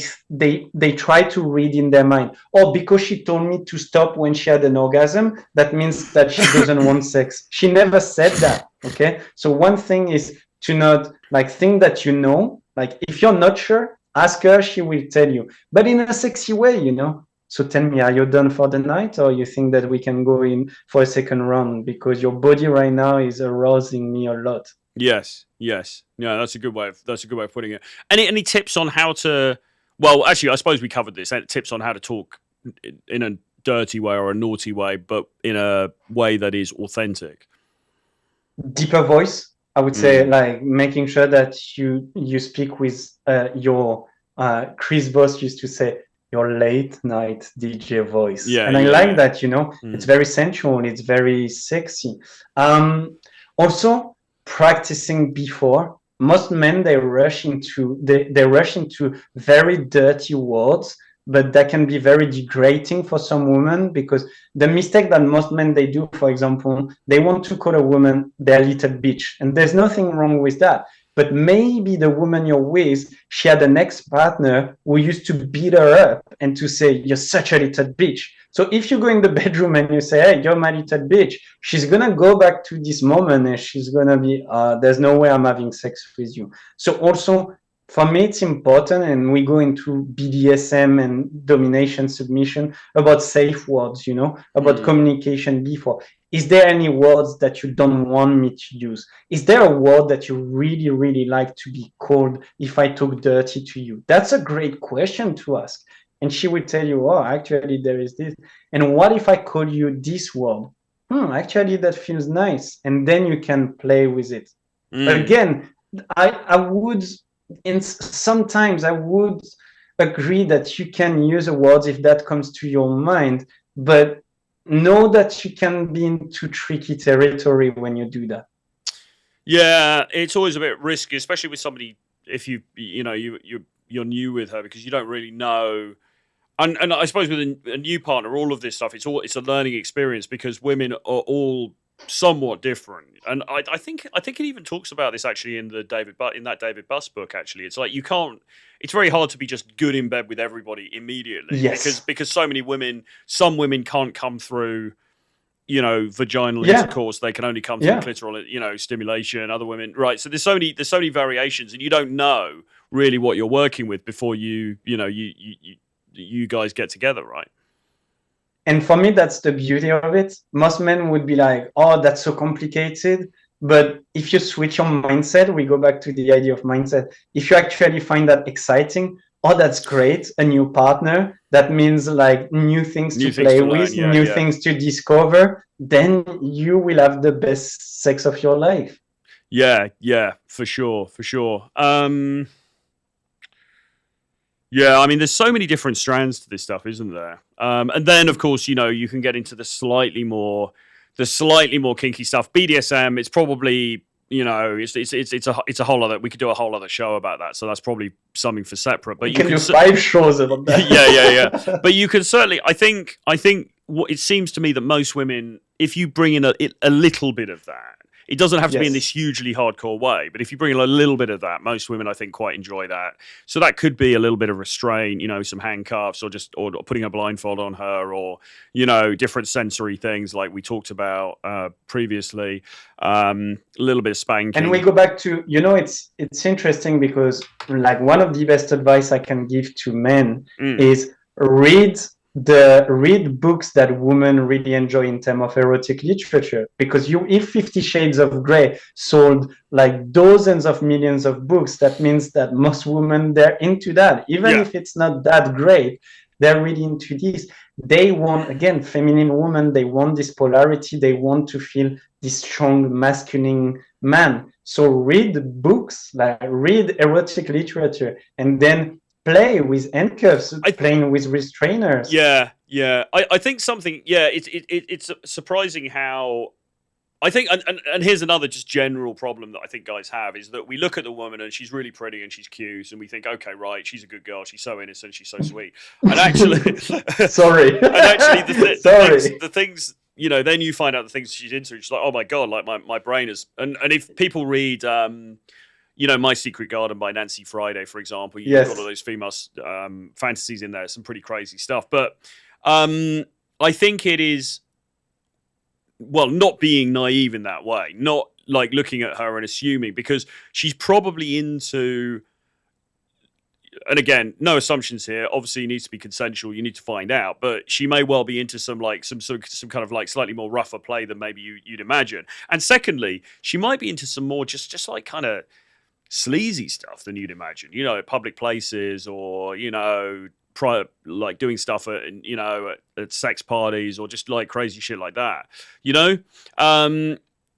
try to read in their mind, oh, because she told me to stop when she had an orgasm, that means that she doesn't want sex. She never said that. Okay. So one thing is to not, like, think that, you know, like, if you're not sure, ask her, she will tell you, but in a sexy way, you know. So tell me, are you done for the night, or you think that we can go in for a second round, because your body right now is arousing me a lot. Yes. Yeah, that's a good way of putting it. Any tips on how to? Well, actually, I suppose we covered this. Tips on how to talk in a dirty way or a naughty way, but in a way that is authentic. Deeper voice. I would say, like, making sure that you speak with your Chris Voss used to say, your late night DJ voice. And I like that, you know. It's very sensual, it's very sexy. Also, practicing before. Most men, they rush into very dirty words, but that can be very degrading for some women, because the mistake that most men, they do, for example, they want to call a woman their little bitch, and there's nothing wrong with that. But maybe the woman you're with, she had an ex-partner who used to beat her up and to say, you're such a little bitch. So if you go in the bedroom and you say, hey, you're my little bitch, she's going to go back to this moment and she's going to be, there's no way I'm having sex with you. So also, for me, it's important, and we go into BDSM and domination, submission, about safe words, you know, about communication before. Is there any words that you don't want me to use? Is there a word that you really, really like to be called if I talk dirty to you? That's a great question to ask. And she will tell you, oh, actually, there is this. And what if I call you this word? Actually, that feels nice. And then you can play with it. Again, I would, sometimes I would agree that you can use awards if that comes to your mind, but know that you can be into tricky territory when you do that. Yeah, it's always a bit risky, especially with somebody if you're new with her because you don't really know. And I suppose with a new partner, all of this stuff, it's a learning experience because women are all somewhat different. And I think it even talks about this actually in that David Buss book. Actually, it's like you can't. It's very hard to be just good in bed with everybody immediately Yes. because some women can't come through vaginal Yeah. intercourse. They can only come through Yeah. clitoral, stimulation. Other women, right? So there's so many variations, and you don't know really what you're working with before you guys get together, right? And for me, that's the beauty of it. Most men would be like, oh, that's so complicated. But if you switch your mindset, we go back to the idea of mindset. If you actually find that exciting, oh, that's great. A new partner, that means like new things New to things play to learn, with, yeah, new yeah, things to discover. Then you will have the best sex of your life. yeah, yeah, for sure, for sure. Yeah, I mean, there's so many different strands to this stuff, isn't there? And then, of course, you can get into the slightly more kinky stuff. BDSM, it's probably, it's a whole other. We could do a whole other show about that. So that's probably something for separate. But We you can can, do 5 shows about that. yeah. But you can certainly, I think what it seems to me that most women, if you bring in a little bit of that, it doesn't have to be in Yes. this hugely hardcore way, but if you bring in a little bit of that, most women I think quite enjoy that. So that could be a little bit of restraint, some handcuffs, or putting a blindfold on her, or different sensory things like we talked about previously. A little bit of spanking. And we go back to, it's interesting because like one of the best advice I can give to men is read books that women really enjoy in terms of erotic literature. Because if 50 Shades of Grey sold like dozens of millions of books, that means that most women, they're into that. Even if it's not that great, they're really into this. They want, again, feminine women, they want this polarity, they want to feel this strong masculine man. So read books, like read erotic literature, and then play with handcuffs, playing with restrainers. Yeah. I think something. Yeah, it's surprising how. I think, and here's another just general problem that I think guys have is that we look at the woman and she's really pretty and she's cute and we think, okay, right, she's a good girl, she's so innocent, she's so sweet, and actually, sorry, the things then you find out the things she's into. She's like, oh my god, like my brain is, and if people read. My Secret Garden by Nancy Friday, for example. You've got all those female fantasies in there, some pretty crazy stuff. But I think it is, not being naive in that way, not like looking at her and assuming, because she's probably into, and again, no assumptions here. Obviously, it needs to be consensual. You need to find out, but she may well be into some kind of like slightly more rougher play than maybe you'd imagine. And secondly, she might be into some more just like kind of sleazy stuff than you'd imagine, at public places, or like doing stuff at sex parties, or just like crazy shit like that.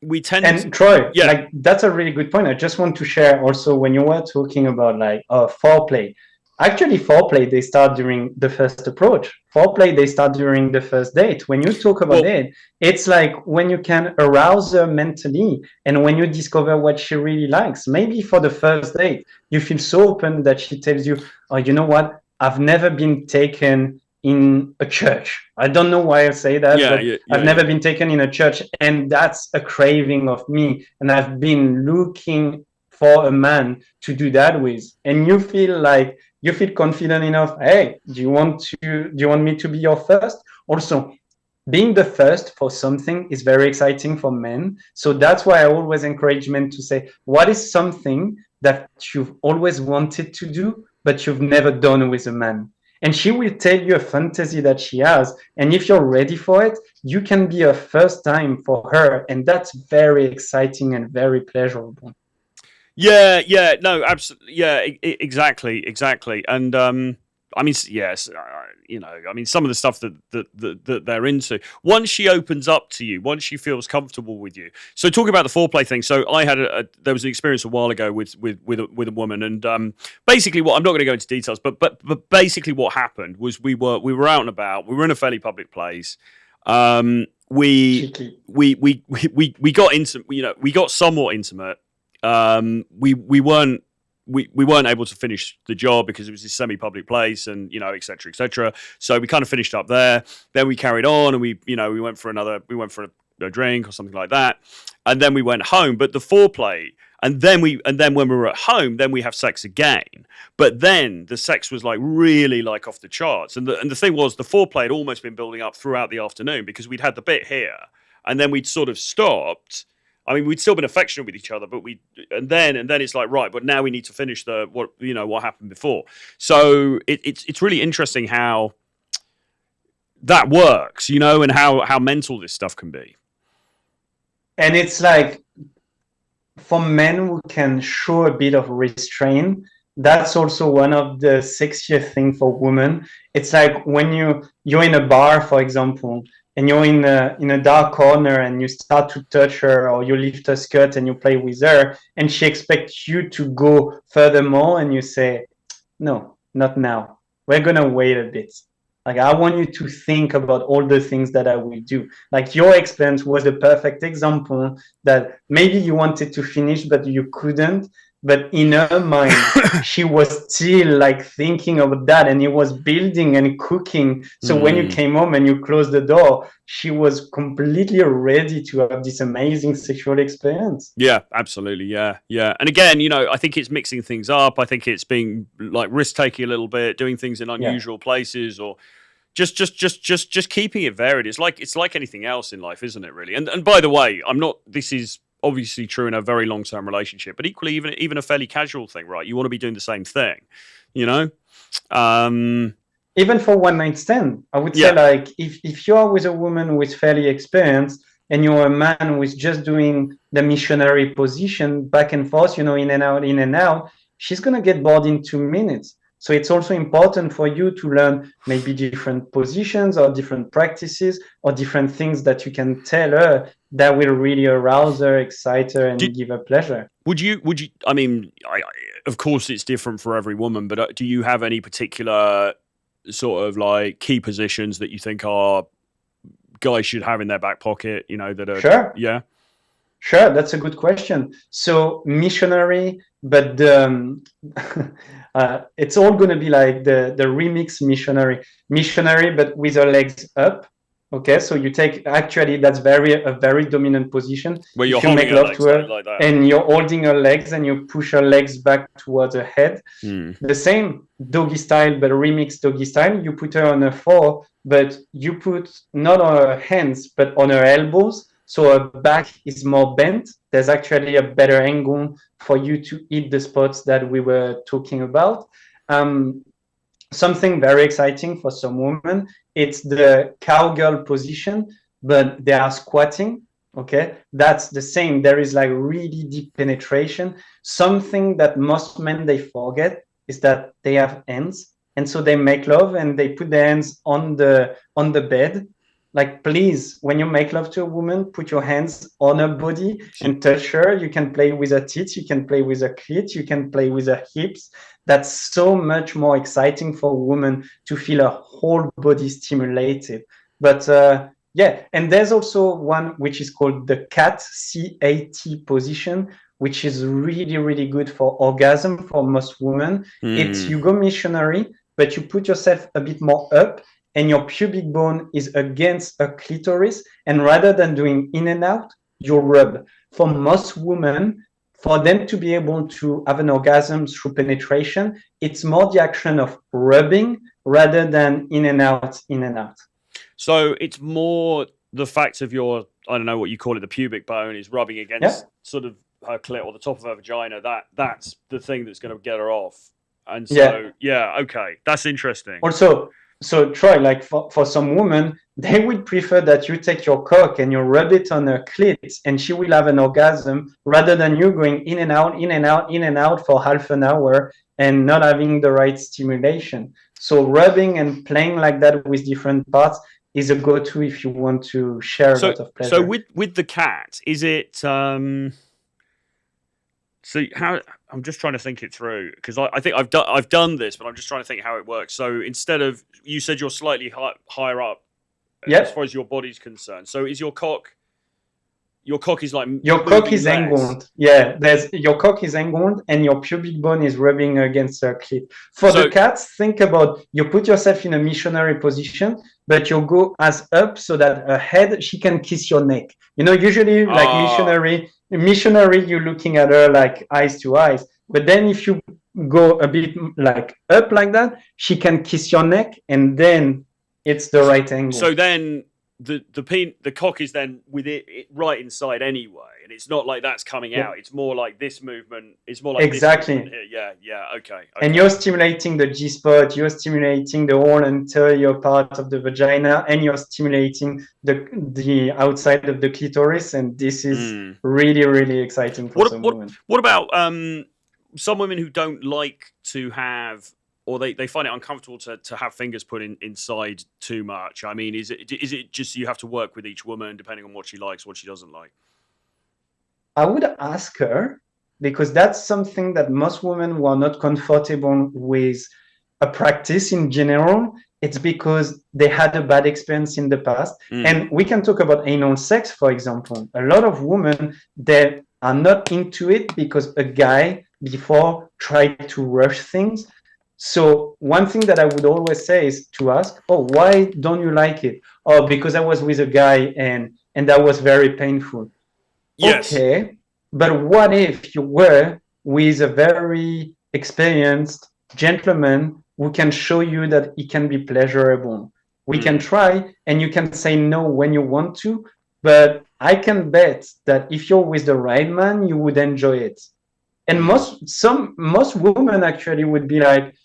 We tend and Troy, like that's a really good point. I just want to share also, when you were talking about like foreplay, actually foreplay, they start during the first approach. Foreplay, they start during the first date. When you talk about it, it's like when you can arouse her mentally and when you discover what she really likes. Maybe for the first date, you feel so open that she tells you, oh, you know what? I've never been taken in a church. I don't know why I say that, but I've never been taken in a church, and that's a craving of me. And I've been looking for a man to do that with. And you feel confident enough. Hey, do you want me to be your first? Also, being the first for something is very exciting for men. So that's why I always encourage men to say, what is something that you've always wanted to do, but you've never done with a man? And she will tell you a fantasy that she has. And if you're ready for it, you can be a first time for her. And that's very exciting and very pleasurable. Yeah, no, absolutely. Yeah, exactly. And I mean, yes, you know, I mean, some of the stuff that they're into. Once she opens up to you, once she feels comfortable with you. So, talking about the foreplay thing. So, I had there was an experience a while ago with a woman, and basically, what I'm not going to go into details, but basically, what happened was we were out and about. We were in a fairly public place. We got into, you know, we got somewhat intimate. We weren't able to finish the job because it was this semi-public place, and, you know, et cetera, et cetera. So we kind of finished up there. Then we carried on, and we went for a drink or something like that, and then we went home. But the foreplay, and then when we were at home, then we have sex again. But then the sex was like really like off the charts, and the thing was, the foreplay had almost been building up throughout the afternoon because we'd had the bit here, and then we'd sort of stopped. I mean, we'd still been affectionate with each other, but and then it's like, right, but now we need to finish what happened before. So it's really interesting how that works, you know, and how mental this stuff can be. And it's like, for men who can show a bit of restraint, that's also one of the sexiest thing for women. It's like when you're in a bar, for example, and you're in a dark corner, and you start to touch her, or you lift her skirt and you play with her, and she expects you to go furthermore, and you say, no, not now. We're gonna wait a bit. Like, I want you to think about all the things that I will do. Like, your experience was a perfect example that maybe you wanted to finish, but you couldn't. But in her mind, she was still like thinking about that, and it was building and cooking. So when you came home and you closed the door, she was completely ready to have this amazing sexual experience. Yeah, absolutely. Yeah. And again, you know, I think it's mixing things up. I think it's being like risk taking a little bit, doing things in unusual places, or just keeping it varied. It's like anything else in life, isn't it? Really. And by the way, this is obviously true in a very long-term relationship, but equally, even a fairly casual thing, right? You want to be doing the same thing, you know? Even for one night stand, I would say, like, if you are with a woman who is fairly experienced, and you're a man who is just doing the missionary position back and forth, you know, in and out, she's going to get bored in 2 minutes. So it's also important for you to learn maybe different positions or different practices or different things that you can tell her that will really arouse her, excite her, and give her pleasure. Would you? I mean, of course, it's different for every woman, but do you have any particular sort of like key positions that you think are guys should have in their back pocket? You know, that are sure. Yeah. Sure, that's a good question. So missionary, but it's all going to be like the remix missionary, but with her legs up. Okay, so you take, actually, that's a very dominant position. Where you're holding her legs to her, like that, and you're holding her legs, and you push her legs back towards her head. The same doggy style, but remix doggy style. You put her on her floor, but you put not on her hands, but on her elbows. So her back is more bent. There's actually a better angle for you to hit the spots that we were talking about. Something very exciting for some women, it's the cowgirl position, but they are squatting. Okay, that's the same. There is like really deep penetration. Something that most men, they forget is that they have hands, and so they make love and they put their hands on the bed. Like, please, when you make love to a woman, put your hands on her body and touch her. You can play with her tits, you can play with her clit, you can play with her hips. That's so much more exciting for a woman to feel her whole body stimulated. But and there's also one which is called the cat, C-A-T position, which is really, really good for orgasm for most women. It's, you go missionary, but you put yourself a bit more up, and your pubic bone is against a clitoris, and rather than doing in and out, you rub. For most women, for them to be able to have an orgasm through penetration, it's more the action of rubbing rather than in and out, in and out. So it's more the fact of your, I don't know what you call it, the pubic bone is rubbing against sort of her clit or the top of her vagina. That's the thing that's going to get her off. And so, okay, that's interesting. Also, so Troy, like for some women, they would prefer that you take your cock and you rub it on her clit, and she will have an orgasm rather than you going in and out, in and out, in and out for half an hour and not having the right stimulation. So rubbing and playing like that with different parts is a go-to if you want to share a lot of pleasure. So with the cat, is it so how, I'm just trying to think it through, because I think I've done this, but I'm just trying to think how it works. So instead of, you said you're slightly higher up, as far as your body's concerned. So is your cock is like, your cock is angled. Yeah, your cock is angled and your pubic bone is rubbing against her clit. For the cats, think about, you put yourself in a missionary position, but you go as up so that her head, she can kiss your neck. You know, usually like missionary, you're looking at her like eyes to eyes. But then if you go a bit like up like that, she can kiss your neck, and then it's the right angle. So then the cock is then with it right inside anyway, and it's not like that's coming out. It's more like this movement. It's more like exactly. This movement here. Yeah. Okay. And you're stimulating the G spot. You're stimulating the whole anterior part of the vagina, and you're stimulating the outside of the clitoris. And this is really, really exciting for some women. What about some women who don't like to have, or they find it uncomfortable to have fingers put inside too much? I mean, is it just you have to work with each woman depending on what she likes, what she doesn't like? I would ask her, because that's something that most women who are not comfortable with a practice in general, it's because they had a bad experience in the past. And we can talk about anal sex, for example. A lot of women, they are not into it because a guy before tried to rush things. So one thing that I would always say is to ask, oh, why don't you like it? Oh, because I was with a guy and that was very painful. Yes. Okay, but what if you were with a very experienced gentleman who can show you that it can be pleasurable? We can try, and you can say no when you want to, but I can bet that if you're with the right man, you would enjoy it. And most women actually would be like,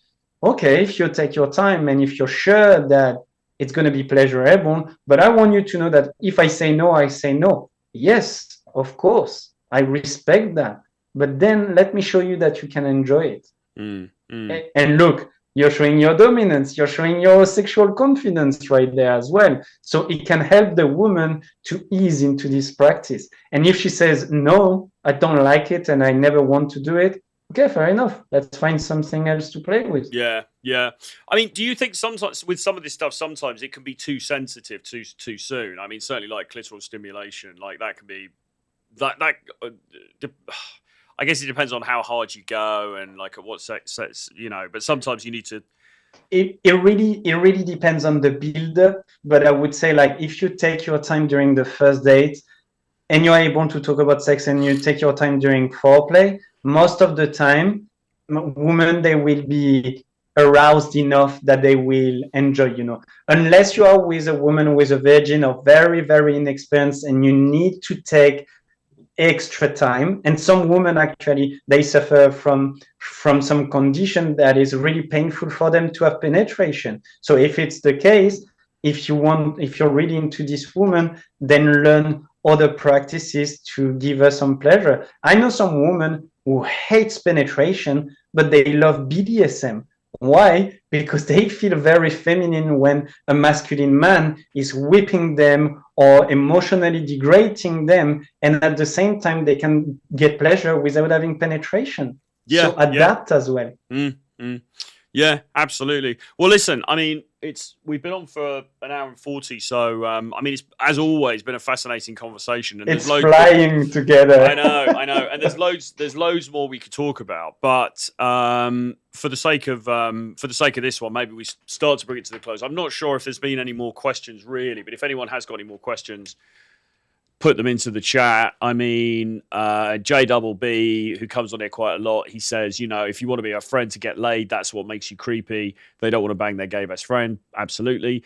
okay, if you take your time and if you're sure that it's going to be pleasurable, but I want you to know that if I say no, I say no. Yes, of course, I respect that. But then let me show you that you can enjoy it. And look, you're showing your dominance, you're showing your sexual confidence right there as well. So it can help the woman to ease into this practice. And if she says, no, I don't like it and I never want to do it, okay, fair enough. Let's find something else to play with. Yeah. I mean, do you think sometimes with some of this stuff, sometimes it can be too sensitive too soon? I mean, certainly like clitoral stimulation, like that can be I guess it depends on how hard you go and like at what sex, you know. But sometimes you need to. It really depends on the build-up. But I would say, like, if you take your time during the first date and you're able to talk about sex and you take your time during foreplay, most of the time, women, they will be aroused enough that they will enjoy, you know. Unless you are with a woman who is a virgin or very, very inexperienced and you need to take extra time. And some women actually, they suffer from some condition that is really painful for them to have penetration. So if it's the case, if you're really into this woman, then learn other practices to give her some pleasure. I know some women who hates penetration, but they love BDSM. Why? Because they feel very feminine when a masculine man is whipping them or emotionally degrading them, and at the same time they can get pleasure without having penetration. So adapt as well. Yeah, absolutely. Well, listen, I mean, we've been on for an hour and 40, so I mean, it's as always been a fascinating conversation. And it's flying together. I know, and there's loads more we could talk about. But for the sake of this one, maybe we start to bring it to the close. I'm not sure if there's been any more questions really, but if anyone has got any more questions, put them into the chat. I mean, JBB, who comes on here quite a lot, he says, you know, if you want to be a friend to get laid, that's what makes you creepy. They don't want to bang their gay best friend. Absolutely.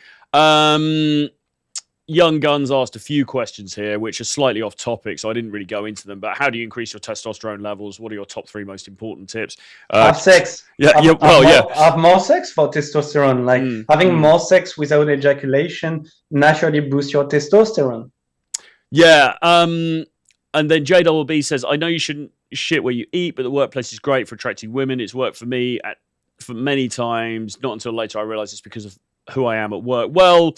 Young Guns asked a few questions here, which are slightly off topic, so I didn't really go into them. But how do you increase your testosterone levels? What are your top 3 most important tips? Have sex. Have more sex for testosterone. Like having more sex without ejaculation naturally boosts your testosterone. Yeah, and then JBB says, I know you shouldn't shit where you eat, but the workplace is great for attracting women. It's worked for me for many times. Not until later I realized it's because of who I am at work. Well,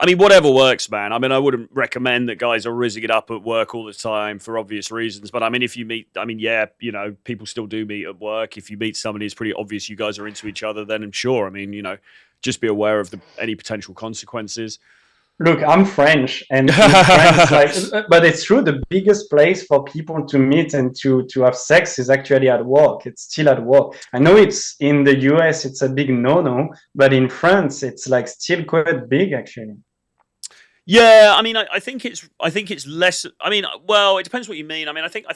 I mean, whatever works, man. I mean, I wouldn't recommend that guys are rizzing it up at work all the time for obvious reasons. But I mean, if you meet, I mean, yeah, you know, people still do meet at work. If you meet somebody, it's pretty obvious you guys are into each other. Then I'm sure. I mean, you know, just be aware of any potential consequences. Look, I'm French, and in France, but it's true. The biggest place for people to meet and to have sex is actually at work. It's still at work. I know it's in the US, it's a big no-no, but in France, it's like still quite big, actually. Yeah, I mean, I think it's less. I mean, well, it depends what you mean. I mean, I think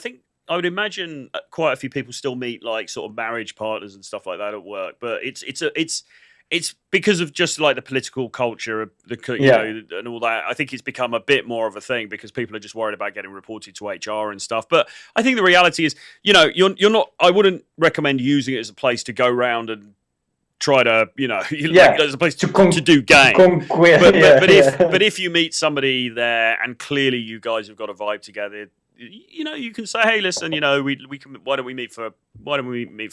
I would imagine quite a few people still meet like sort of marriage partners and stuff like that at work, but it's because of just like the political culture, you know, and all that. I think it's become a bit more of a thing because people are just worried about getting reported to HR and stuff. But I think the reality is, you know, you're not. I wouldn't recommend using it as a place to go around and try to, you know, like, as a place to do game. But if you meet somebody there and clearly you guys have got a vibe together, you know, you can say, hey, listen, you know, we can, why don't we meet for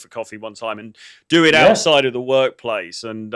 coffee one time and do it outside of the workplace, and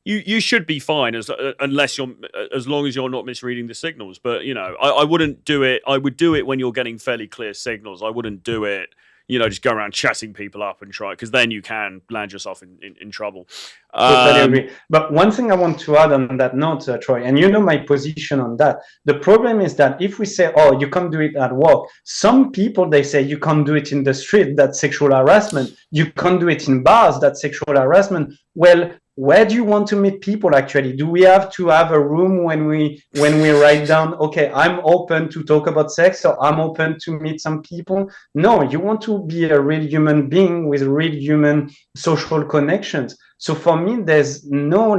you should be fine as long as you're not misreading the signals. But you know, I wouldn't do it. I would do it when you're getting fairly clear signals. I wouldn't do it, you know, just go around chatting people up and try, because then you can land yourself in trouble. Totally agree. But one thing I want to add on that note, Troy, and you know my position on that. The problem is that if we say, oh, you can't do it at work, some people, they say you can't do it in the street, that's sexual harassment. You can't do it in bars, that's sexual harassment. Well, where do you want to meet people actually? Do we have to have a room when we write down, okay, I'm open to talk about sex, or I'm open to meet some people? No, you want to be a real human being with real human social connections. So for me, there's no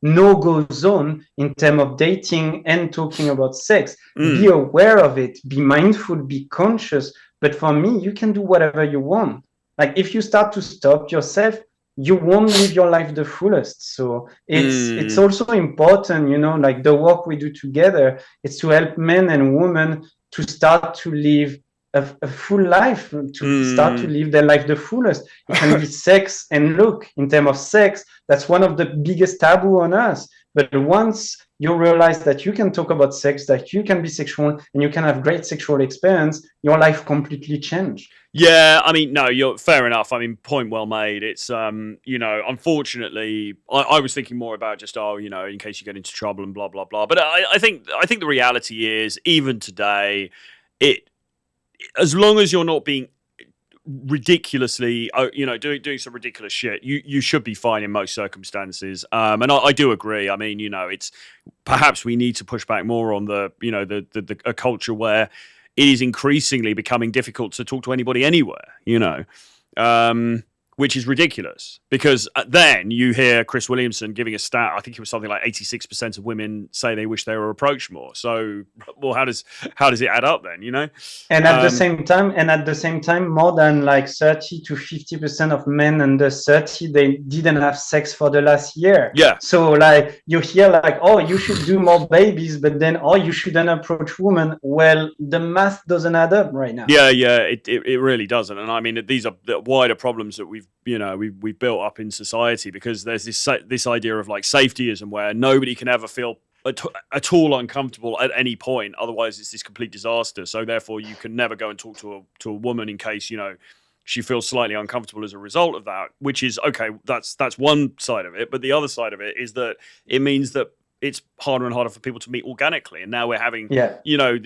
no-go zone in terms of dating and talking about sex. Be aware of it, be mindful, be conscious. But for me, you can do whatever you want. Like if you start to stop yourself, you won't live your life the fullest. So it's also important, you know, like the work we do together, it's to help men and women to start to live a full life, to start to live their life the fullest. It can be sex, and look, in terms of sex, that's one of the biggest taboo on us. But once you realize that you can talk about sex, that you can be sexual, and you can have great sexual experience, your life completely changed. Yeah, I mean, no, you're fair enough. I mean, point well made. It's you know, unfortunately, I was thinking more about just, oh, you know, in case you get into trouble and blah blah blah. But I think the reality is, even today, as long as you're not being ridiculously, you know, doing some ridiculous shit, you should be fine in most circumstances. And I do agree. I mean, you know, it's perhaps we need to push back more on the, you know, a culture where it is increasingly becoming difficult to talk to anybody anywhere, you know, which is ridiculous, because then you hear Chris Williamson giving a stat. I think it was something like 86% of women say they wish they were approached more. So, well, how does it add up then, you know? And at the same time, more than like 30 to 50% of men under 30, they didn't have sex for the last year. Yeah. So like you hear like, oh, you should do more babies, but then, oh, you shouldn't approach women. Well, the math doesn't add up right now. Yeah, it really doesn't. And I mean, these are the wider problems that we've built up in society, because there's this idea of like safetyism, where nobody can ever feel at all uncomfortable at any point, otherwise it's this complete disaster. So therefore you can never go and talk to a woman in case, you know, she feels slightly uncomfortable as a result of that, which is okay. That's one side of it. But the other side of it is that it means that it's harder and harder for people to meet organically. And now we're having, you know,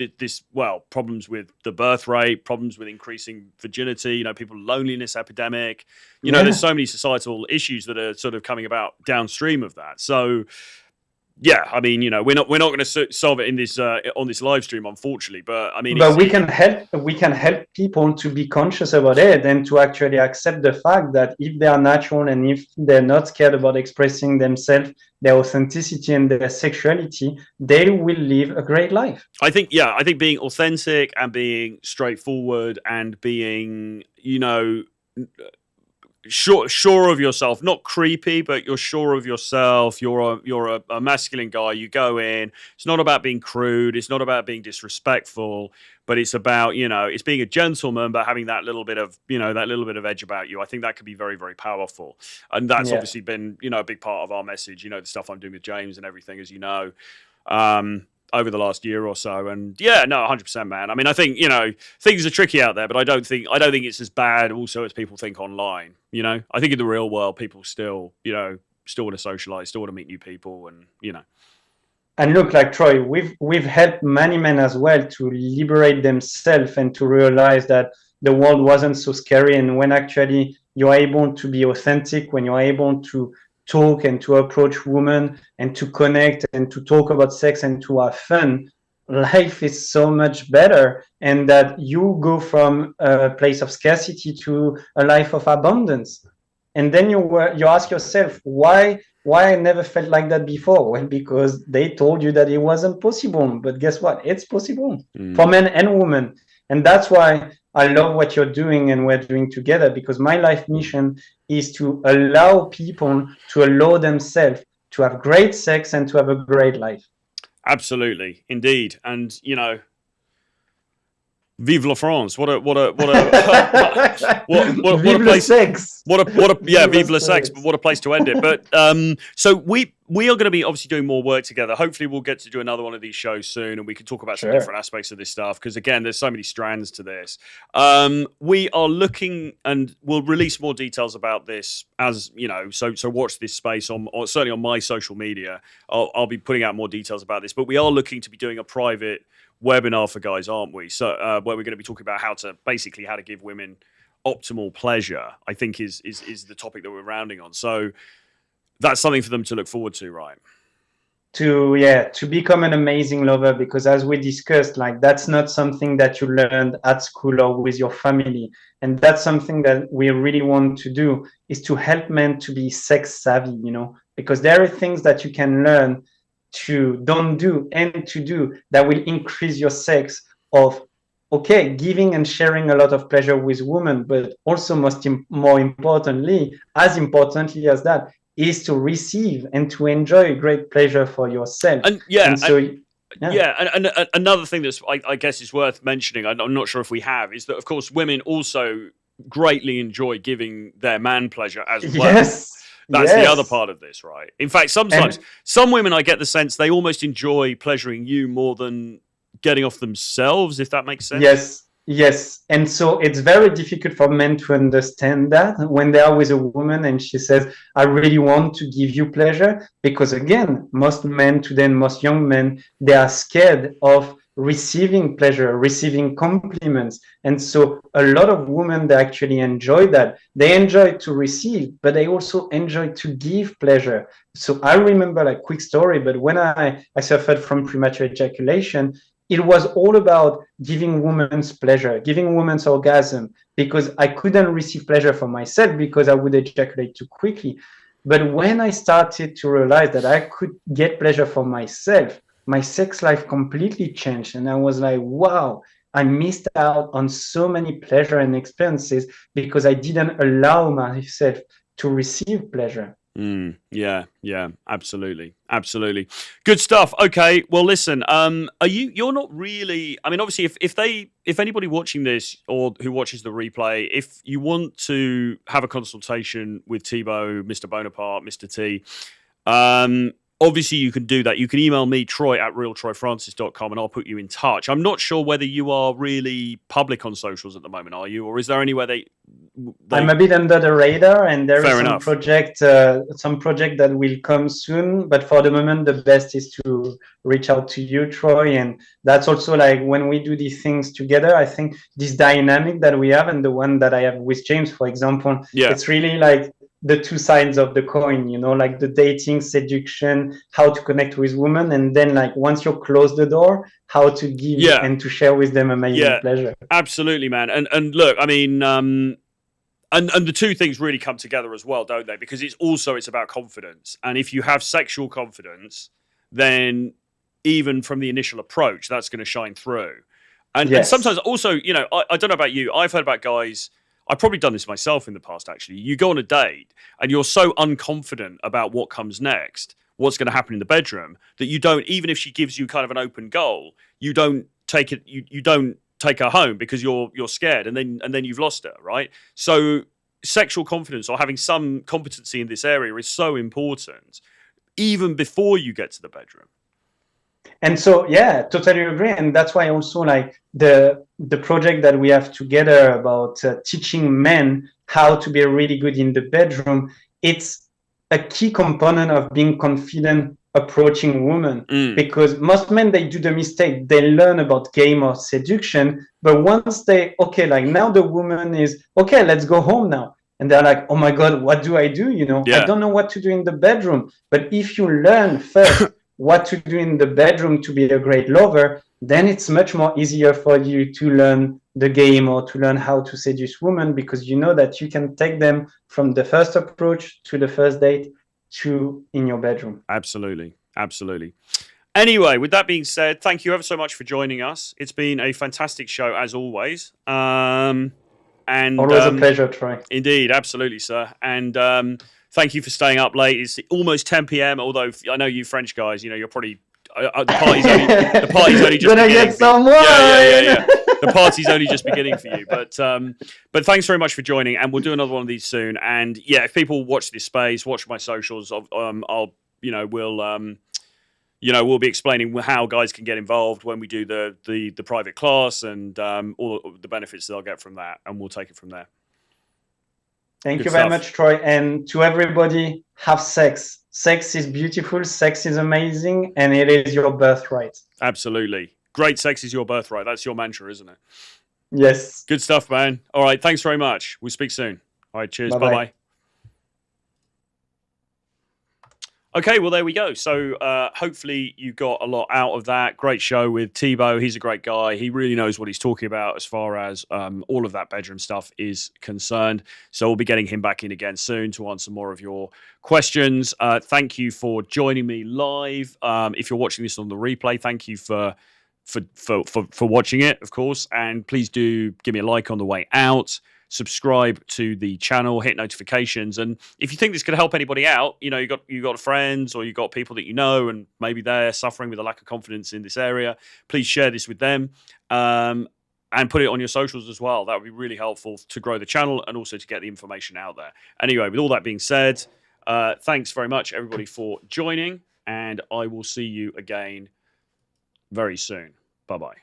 problems with the birth rate, problems with increasing virginity, you know, loneliness epidemic, you know, there's so many societal issues that are sort of coming about downstream of that. So, yeah, I mean, you know, we're not going to solve it in this on this live stream, unfortunately. But I mean, we can help people to be conscious about it, and to actually accept the fact that if they are natural and if they're not scared about expressing themselves, their authenticity and their sexuality, they will live a great life. I think being authentic and being straightforward and being, you know, sure of yourself, not creepy, but you're sure of yourself. You're a masculine guy. You go in. It's not about being crude. It's not about being disrespectful, but it's about, it's being a gentleman, but having that little bit of, that little bit of edge about you. I think that could be very, very powerful. And that's obviously been, a big part of our message, the stuff I'm doing with James and everything, as you know. Over the last year or so. And 100%, man. I mean, I think, things are tricky out there, but I don't think it's as bad also as people think online. I think in the real world, people still want to socialize, still want to meet new people, and And look, like Troy, we've helped many men as well to liberate themselves and to realize that the world wasn't so scary. And when actually you're able to be authentic, when you're able to talk and to approach women and to connect and to talk about sex and to have fun, life is so much better. And that you go from a place of scarcity to a life of abundance. And then you ask yourself, why I never felt like that before? Well, because they told you that it wasn't possible. But guess what? It's possible for men and women. And that's why I love what you're doing and we're doing together, because my life mission is to allow people to allow themselves to have great sex and to have a great life. Absolutely, indeed. And, vive la France! What a Vive le sex! Vive le sex! But what a place to end it. But so we are going to be obviously doing more work together. Hopefully, we'll get to do another one of these shows soon, and we can talk about some different aspects of this stuff. Because again, there's so many strands to this. We are looking, and we'll release more details about this as So watch this space or certainly on my social media. I'll be putting out more details about this. But we are looking to be doing a private webinar for guys, aren't we? So where we're going to be talking about how to give women optimal pleasure, I think is the topic that we're rounding on. So that's something for them to look forward to, right? To become an amazing lover, because as we discussed, like that's not something that you learned at school or with your family. And that's something that we really want to do, is to help men to be sex savvy, because there are things that you can learn to don't do and to do that will increase your sex of giving and sharing a lot of pleasure with women, but also more importantly, as importantly as that, is to receive and to enjoy great pleasure for yourself. And another thing that's I guess is worth mentioning, I'm not sure if we have, is that of course women also greatly enjoy giving their man pleasure as well. Yes. That's the other part of this, right? In fact, sometimes some women, I get the sense they almost enjoy pleasuring you more than getting off themselves, if that makes sense. Yes. And so it's very difficult for men to understand that when they are with a woman and she says, I really want to give you pleasure. Because again, most men today, most young men, they are scared of receiving pleasure, receiving compliments. And so a lot of women, they actually enjoy that. They enjoy to receive, but they also enjoy to give pleasure. So I remember, like, quick story, but when I suffered from premature ejaculation, it was all about giving women's pleasure, giving women's orgasm, because I couldn't receive pleasure for myself because I would ejaculate too quickly. But when I started to realize that I could get pleasure for myself, my sex life completely changed. And I was like, wow, I missed out on so many pleasure and experiences because I didn't allow myself to receive pleasure. Yeah, absolutely. Good stuff. Okay, well, listen, you're not really, I mean, obviously if anybody watching this or who watches the replay, if you want to have a consultation with Thibaut, Mr. Bonaparte, Mr. T, obviously you can do that. You can email me, troy@realtroyfrancis.com, and I'll put you in touch. I'm not sure whether you are really public on socials at the moment, are you? Or is there anywhere I'm a bit under the radar, and there is some project that will come soon. But for the moment, the best is to reach out to you, Troy. And that's also like when we do these things together, I think this dynamic that we have and the one that I have with James, for example, it's really like the two sides of the coin, like the dating, seduction, how to connect with women. And then like once you close the door, how to give and to share with them amazing pleasure. Absolutely, man. And look, I mean, and the two things really come together as well, don't they? Because it's about confidence. And if you have sexual confidence, then even from the initial approach, that's going to shine through. And sometimes also, I don't know about you, I've heard about guys, I've probably done this myself in the past, actually. You go on a date and you're so unconfident about what comes next, what's going to happen in the bedroom, that you don't, even if she gives you kind of an open goal, you don't take it, you don't take her home because you're scared, and then you've lost her, right? So sexual confidence, or having some competency in this area, is so important even before you get to the bedroom. And so, yeah, totally agree. And that's why also like the project that we have together about teaching men how to be really good in the bedroom, it's a key component of being confident approaching women. Because most men, they do the mistake, they learn about game or seduction, but once they, okay, like now the woman is, okay, let's go home now. And they're like, oh my God, what do I do? You know, I don't know what to do in the bedroom. But if you learn first what to do in the bedroom to be a great lover, then it's much more easier for you to learn the game or to learn how to seduce women, because you know that you can take them from the first approach to the first date to in your bedroom. Absolutely. Absolutely. Anyway, with that being said, thank you ever so much for joining us. It's been a fantastic show as always. And always a pleasure, Troy. Indeed, absolutely, sir. And thank you for staying up late. It's almost 10 p.m. Although I know you French guys, you know, you're probably the party's only just gonna beginning. Get some wine. Yeah. The party's only just beginning for you. But thanks very much for joining, and we'll do another one of these soon. And yeah, if people watch this space, watch my socials, we'll be explaining how guys can get involved when we do the private class, and all the benefits they'll get from that, and we'll take it from there. Thank you very much, Troy. And to everybody, have sex. Sex is beautiful. Sex is amazing. And it is your birthright. Absolutely. Great sex is your birthright. That's your mantra, isn't it? Yes. Good stuff, man. All right. Thanks very much. We'll speak soon. All right. Cheers. Bye-bye. Okay, well, there we go. So hopefully you got a lot out of that. Great show with Thibaut. He's a great guy. He really knows what he's talking about as far as all of that bedroom stuff is concerned. So we'll be getting him back in again soon to answer more of your questions. Thank you for joining me live. If you're watching this on the replay, thank you for watching it, of course. And please do give me a like on the way out. Subscribe to the channel, hit notifications, and if you think this could help anybody out, you know, you got friends or you got people that you know, and maybe they're suffering with a lack of confidence in this area, please share this with them, and put it on your socials as well. That would be really helpful to grow the channel and also to get the information out there. Anyway, with all that being said, thanks very much everybody for joining, and I will see you again very soon. Bye-bye.